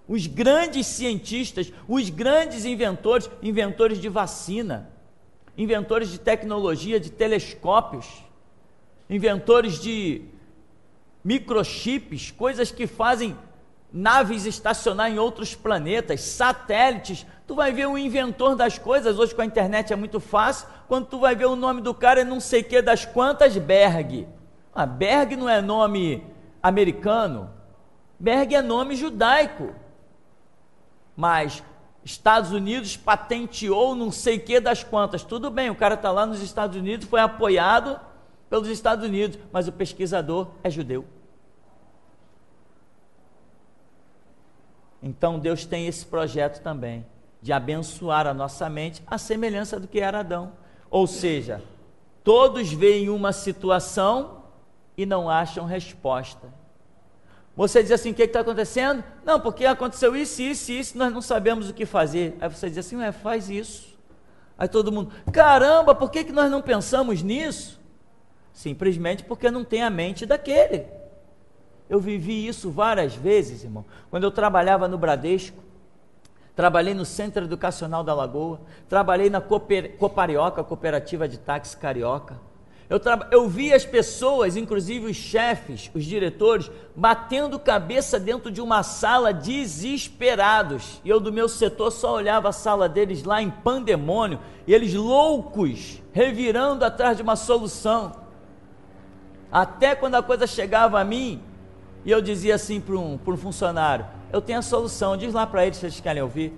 Os grandes cientistas, os grandes inventores, inventores de vacina, inventores de tecnologia, de telescópios, inventores de microchips, coisas que fazem naves estacionar em outros planetas, satélites. Tu vai ver o inventor das coisas, hoje com a internet é muito fácil, quando tu vai ver o nome do cara é não sei que das quantas Berg. Berg não é nome americano, Berg é nome judaico, mas Estados Unidos patenteou não sei que das quantas. Tudo bem, o cara está lá nos Estados Unidos, foi apoiado pelos Estados Unidos, mas o pesquisador é judeu. Então Deus tem esse projeto também, de abençoar a nossa mente, à semelhança do que era Adão. Ou seja, todos veem uma situação e não acham resposta. Você diz assim, o que está acontecendo? Não, porque aconteceu isso, nós não sabemos o que fazer. Aí você diz assim, faz isso. Aí todo mundo, caramba, por que nós não pensamos nisso? Simplesmente porque não tem a mente daquele. Eu vivi isso várias vezes, irmão. Quando eu trabalhava no Bradesco, trabalhei no Centro Educacional da Lagoa, trabalhei na Coparioca, Cooperativa de Táxi Carioca. Eu vi as pessoas, inclusive os chefes, os diretores, batendo cabeça dentro de uma sala desesperados. E eu do meu setor só olhava a sala deles lá em pandemônio, e eles loucos, revirando atrás de uma solução. Até quando a coisa chegava a mim, e eu dizia assim para um funcionário, eu tenho a solução, diz lá para eles se eles querem ouvir.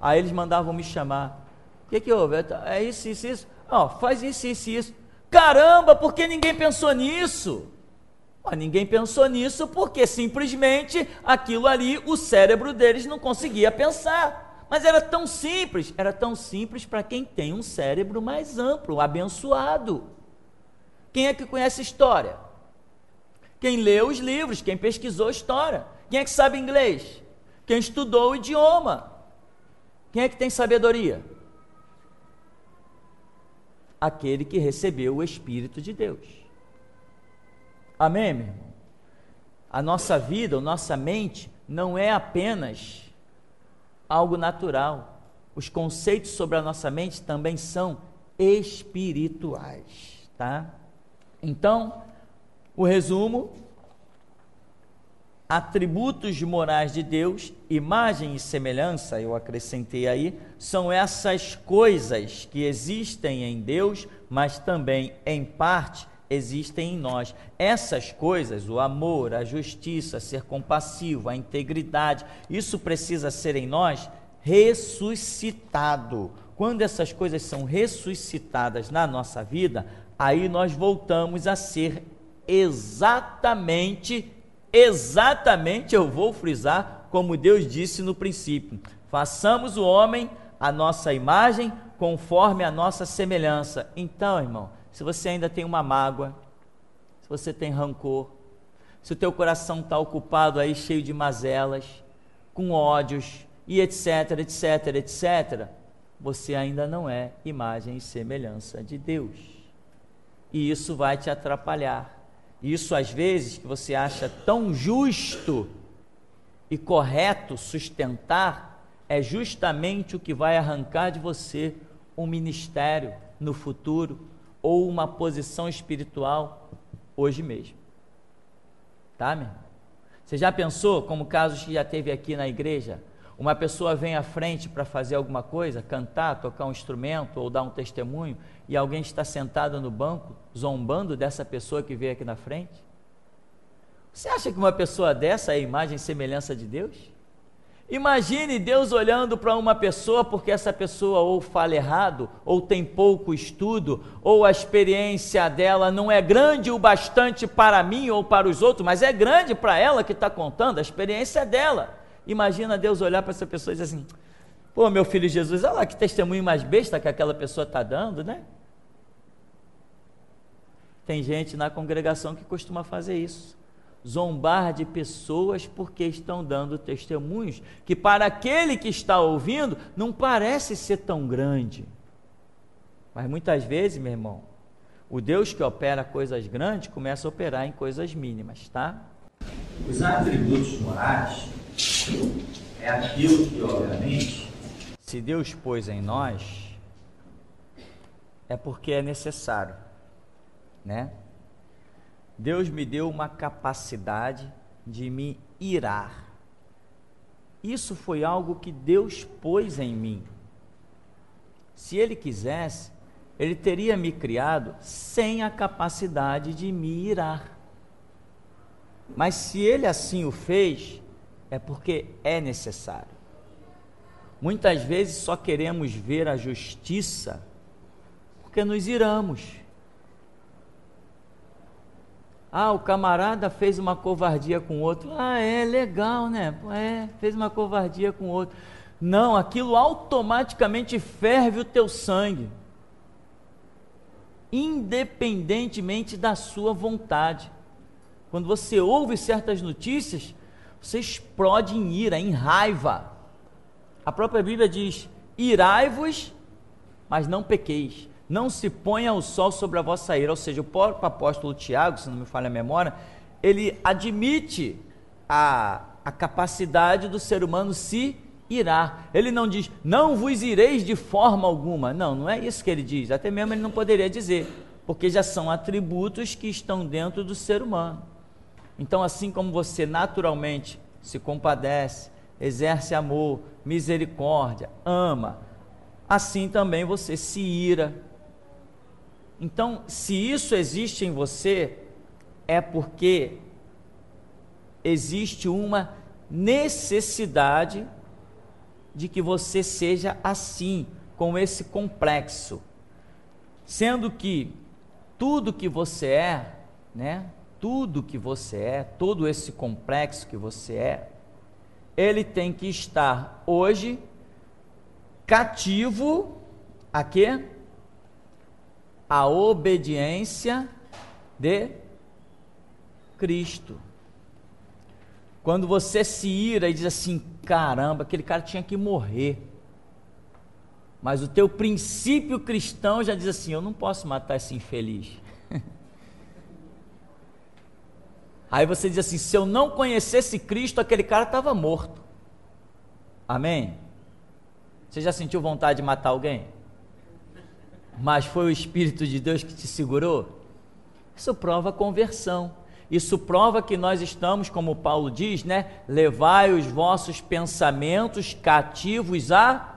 Aí eles mandavam me chamar. O que houve? É isso. Faz isso. Caramba, por que ninguém pensou nisso? Ninguém pensou nisso porque simplesmente aquilo ali, o cérebro deles não conseguia pensar. Mas era tão simples para quem tem um cérebro mais amplo, abençoado. Quem é que conhece história? Quem lê os livros, quem pesquisou história. Quem é que sabe inglês? Quem estudou o idioma. Quem é que tem sabedoria? Aquele que recebeu o Espírito de Deus. Amém, meu irmão? A nossa vida, a nossa mente, não é apenas algo natural. Os conceitos sobre a nossa mente também são espirituais, tá? Então, o resumo: atributos morais de Deus, imagem e semelhança, eu acrescentei aí, são essas coisas que existem em Deus, mas também, em parte, existem em nós. Essas coisas, o amor, a justiça, ser compassivo, a integridade, isso precisa ser em nós ressuscitado. Quando essas coisas são ressuscitadas na nossa vida, aí nós voltamos a ser exatamente, eu vou frisar, como Deus disse no princípio: façamos o homem a nossa imagem, conforme a nossa semelhança. Então, irmão, se você ainda tem uma mágoa, se você tem rancor, se o teu coração está ocupado aí, cheio de mazelas, com ódios, e etc, etc, etc, você ainda não é imagem e semelhança de Deus. E isso vai te atrapalhar. Isso, às vezes, que você acha tão justo e correto sustentar, é justamente o que vai arrancar de você um ministério no futuro, ou uma posição espiritual hoje mesmo. Tá, meu irmão? Você já pensou, como casos que já teve aqui na igreja, uma pessoa vem à frente para fazer alguma coisa, cantar, tocar um instrumento ou dar um testemunho, e alguém está sentado no banco, zombando dessa pessoa que veio aqui na frente? Você acha que uma pessoa dessa é a imagem e semelhança de Deus? Imagine Deus olhando para uma pessoa porque essa pessoa ou fala errado, ou tem pouco estudo, ou a experiência dela não é grande o bastante para mim ou para os outros, mas é grande para ela que está contando, a experiência dela. Imagina Deus olhar para essa pessoa e dizer assim: pô, meu filho Jesus, olha lá que testemunho mais besta que aquela pessoa está dando, né? Tem gente na congregação que costuma fazer isso, zombar de pessoas porque estão dando testemunhos que para aquele que está ouvindo não parece ser tão grande, mas muitas vezes, meu irmão, o Deus que opera coisas grandes começa a operar em coisas mínimas, tá? Os atributos morais é aquilo que, obviamente, se Deus pôs em nós, é porque é necessário, né? Deus me deu uma capacidade de me irar. Isso foi algo que Deus pôs em mim. Se Ele quisesse, Ele teria me criado sem a capacidade de me irar. Mas se Ele assim o fez, é porque é necessário. Muitas vezes só queremos ver a justiça porque nos iramos. Ah, o camarada fez uma covardia com o outro. Ah, é legal, né? Fez uma covardia com o outro. Não, aquilo automaticamente ferve o teu sangue, independentemente da sua vontade. Quando você ouve certas notícias, você explode em ira, em raiva. A própria Bíblia diz: irai-vos, mas não pequeis. Não se ponha o sol sobre a vossa ira. Ou seja, o próprio apóstolo Tiago, se não me falha a memória, ele admite a capacidade do ser humano se irar. Ele não diz: não vos ireis de forma alguma. Não, não é isso que ele diz. Até mesmo ele não poderia dizer, porque já são atributos que estão dentro do ser humano. Então, assim como você naturalmente se compadece, exerce amor, misericórdia, ama, assim também você se ira. Então, se isso existe em você, é porque existe uma necessidade de que você seja assim, com esse complexo. Sendo que tudo que você é, né? Tudo que você é, todo esse complexo que você é, ele tem que estar hoje cativo a quê? A obediência de Cristo. Quando você se ira e diz assim, caramba, aquele cara tinha que morrer. Mas o teu princípio cristão já diz assim, eu não posso matar esse infeliz. Aí você diz assim, se eu não conhecesse Cristo, aquele cara estava morto. Amém? Você já sentiu vontade de matar alguém? Mas foi o Espírito de Deus que te segurou? Isso prova conversão. Isso prova que nós estamos, como Paulo diz, né? Levai os vossos pensamentos cativos à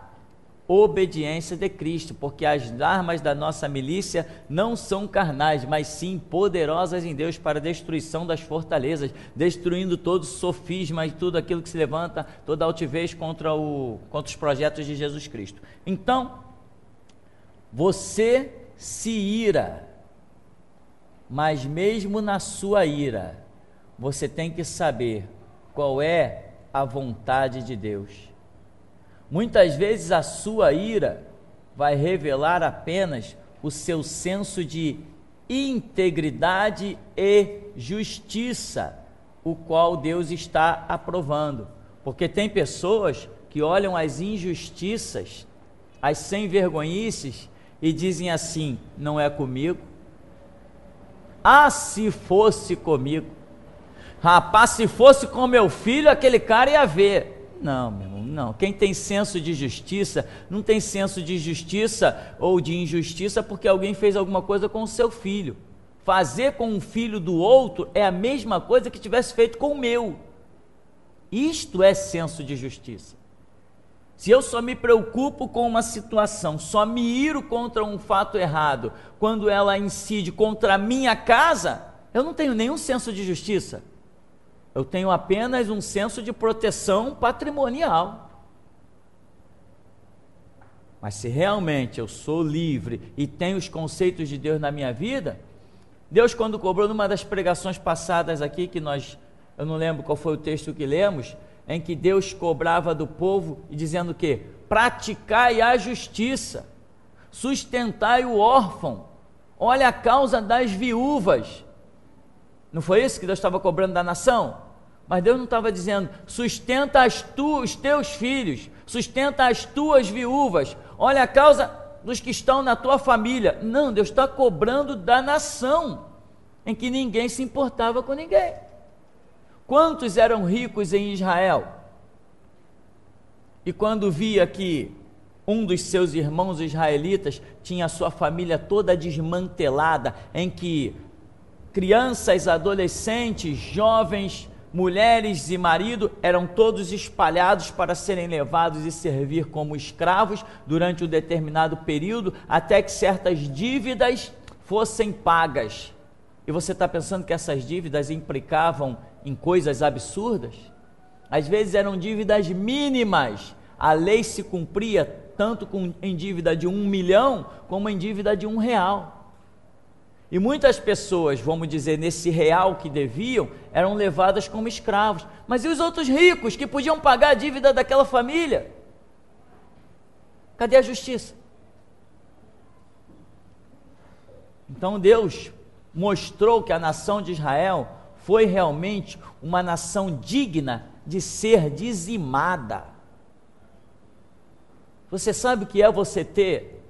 obediência de Cristo, porque as armas da nossa milícia não são carnais, mas sim poderosas em Deus para a destruição das fortalezas, destruindo todo sofisma e tudo aquilo que se levanta, toda altivez contra os projetos de Jesus Cristo. Então, você se ira, mas mesmo na sua ira, você tem que saber qual é a vontade de Deus. Muitas vezes a sua ira vai revelar apenas o seu senso de integridade e justiça, o qual Deus está aprovando. Porque tem pessoas que olham as injustiças, as sem-vergonhices e dizem assim, não é comigo. Ah, se fosse comigo. Rapaz, se fosse com meu filho, aquele cara ia ver. Não, meu irmão, não. Quem tem senso de justiça, não tem senso de justiça ou de injustiça porque alguém fez alguma coisa com o seu filho. Fazer com um filho do outro é a mesma coisa que tivesse feito com o meu. Isto é senso de justiça. Se eu só me preocupo com uma situação, só me iro contra um fato errado, quando ela incide contra a minha casa, eu não tenho nenhum senso de justiça. Eu tenho apenas um senso de proteção patrimonial. Mas se realmente eu sou livre e tenho os conceitos de Deus na minha vida, Deus, quando cobrou numa das pregações passadas aqui, eu não lembro qual foi o texto que lemos, em que Deus cobrava do povo e dizendo o quê? Praticai a justiça, sustentai o órfão, olha a causa das viúvas. Não foi isso que Deus estava cobrando da nação? Mas Deus não estava dizendo, sustenta os teus filhos, sustenta as tuas viúvas, olha a causa dos que estão na tua família. Não, Deus está cobrando da nação, em que ninguém se importava com ninguém. Quantos eram ricos em Israel? E quando via que um dos seus irmãos israelitas tinha a sua família toda desmantelada, em que crianças, adolescentes, jovens, mulheres e marido eram todos espalhados para serem levados e servir como escravos durante um determinado período, até que certas dívidas fossem pagas. E você está pensando que essas dívidas implicavam em coisas absurdas? Às vezes eram dívidas mínimas. A lei se cumpria tanto em dívida de 1 milhão, como em dívida de R$1. E muitas pessoas, vamos dizer, nesse real que deviam, eram levadas como escravos. Mas e os outros ricos que podiam pagar a dívida daquela família? Cadê a justiça? Então Deus mostrou que a nação de Israel foi realmente uma nação digna de ser dizimada. Você sabe o que é você ter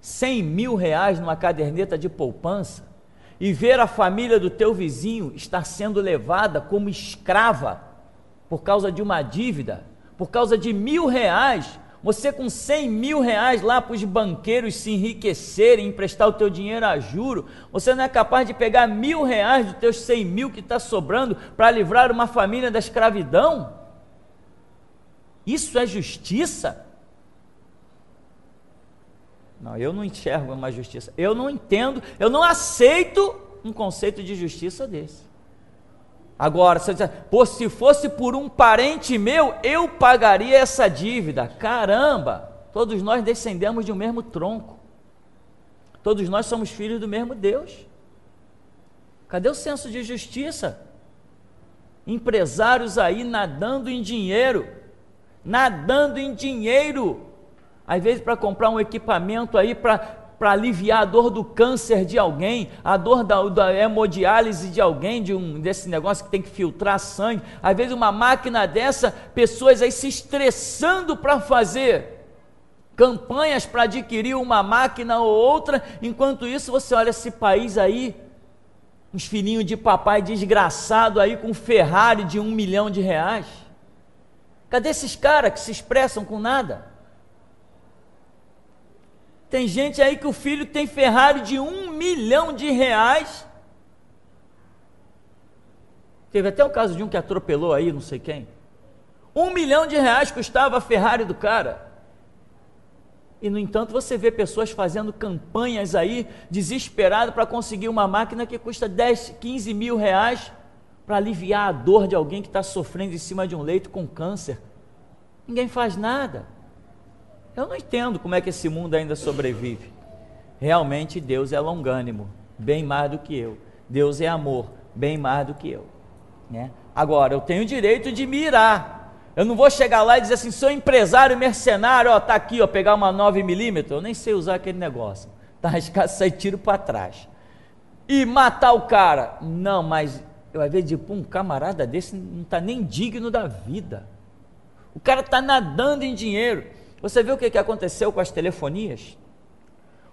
100 mil reais numa caderneta de poupança e ver a família do teu vizinho estar sendo levada como escrava por causa de uma dívida, por causa de R$1.000, você com 100 mil reais lá para os banqueiros se enriquecerem, emprestar o teu dinheiro a juro, você não é capaz de pegar R$1.000 dos teus 100 mil que está sobrando para livrar uma família da escravidão? Isso é justiça? Não, eu não enxergo uma justiça, eu não entendo, eu não aceito um conceito de justiça desse. Agora, se fosse por um parente meu, eu pagaria essa dívida. Caramba, todos nós descendemos de um mesmo tronco, todos nós somos filhos do mesmo Deus. Cadê o senso de justiça? Empresários aí nadando em dinheiro, às vezes para comprar um equipamento aí para para aliviar a dor do câncer de alguém, a dor da hemodiálise de alguém, desse negócio que tem que filtrar sangue. Às vezes uma máquina dessa, pessoas aí se estressando para fazer campanhas para adquirir uma máquina ou outra. Enquanto isso, você olha esse país aí, uns filhinhos de papai desgraçado aí com Ferrari de R$1 milhão. Cadê esses caras que se expressam com nada? Tem gente aí que o filho tem Ferrari de R$1 milhão. Teve até o caso de um que atropelou aí, não sei quem. R$1 milhão custava a Ferrari do cara. E no entanto você vê pessoas fazendo campanhas aí, desesperadas para conseguir uma máquina que custa 10, 15 mil reais, para aliviar a dor de alguém que está sofrendo em cima de um leito com câncer. Ninguém faz nada. Eu não entendo como é que esse mundo ainda sobrevive. Realmente Deus é longânimo, bem mais do que eu. Deus é amor, bem mais do que eu, né? Agora, eu tenho o direito de me irar. Eu não vou chegar lá e dizer assim, sou empresário mercenário, ó, tá aqui, ó, pegar uma 9mm, eu nem sei usar aquele negócio, tá arriscado sair tiro para trás, e matar o cara. Não, mas eu às vezes digo, um camarada desse não está nem digno da vida, o cara está nadando em dinheiro. Você viu o que aconteceu com as telefonias?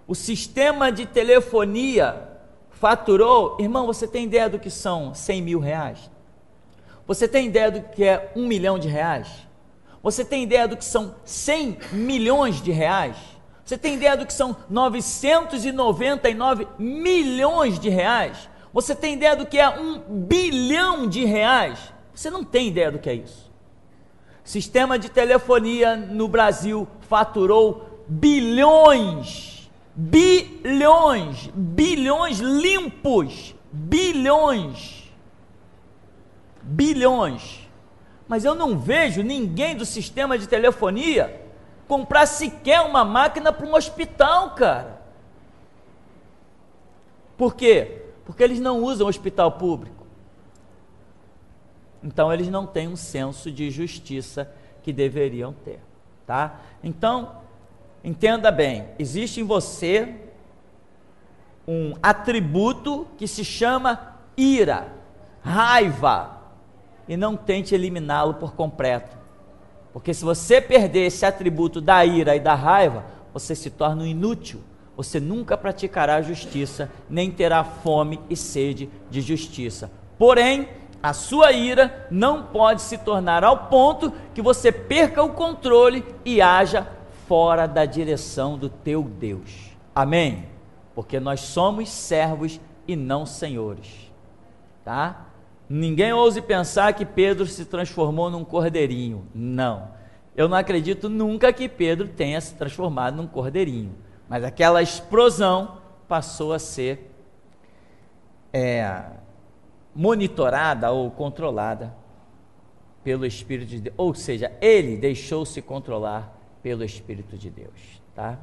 O sistema de telefonia faturou, irmão, você tem ideia do que são 100 mil reais? Você tem ideia do que é R$1 milhão? Você tem ideia do que são 100 milhões de reais? Você tem ideia do que são 999 milhões de reais? Você tem ideia do que é R$1 bilhão? Você não tem ideia do que é isso. Sistema de telefonia no Brasil faturou bilhões limpos, bilhões, mas eu não vejo ninguém do sistema de telefonia comprar sequer uma máquina para um hospital, cara. Por quê? Porque eles não usam hospital público. Então eles não têm um senso de justiça que deveriam ter, tá? Então, entenda bem, existe em você um atributo que se chama ira, raiva, e não tente eliminá-lo por completo, porque se você perder esse atributo da ira e da raiva, você se torna um inútil, você nunca praticará a justiça, nem terá fome e sede de justiça. Porém, a sua ira não pode se tornar ao ponto que você perca o controle e haja fora da direção do teu Deus. Amém? Porque nós somos servos e não senhores, tá? Ninguém ouse pensar que Pedro se transformou num cordeirinho. Não, eu não acredito nunca que Pedro tenha se transformado num cordeirinho, mas aquela explosão passou a ser monitorada ou controlada pelo Espírito de Deus, ou seja, ele deixou-se controlar pelo Espírito de Deus, tá?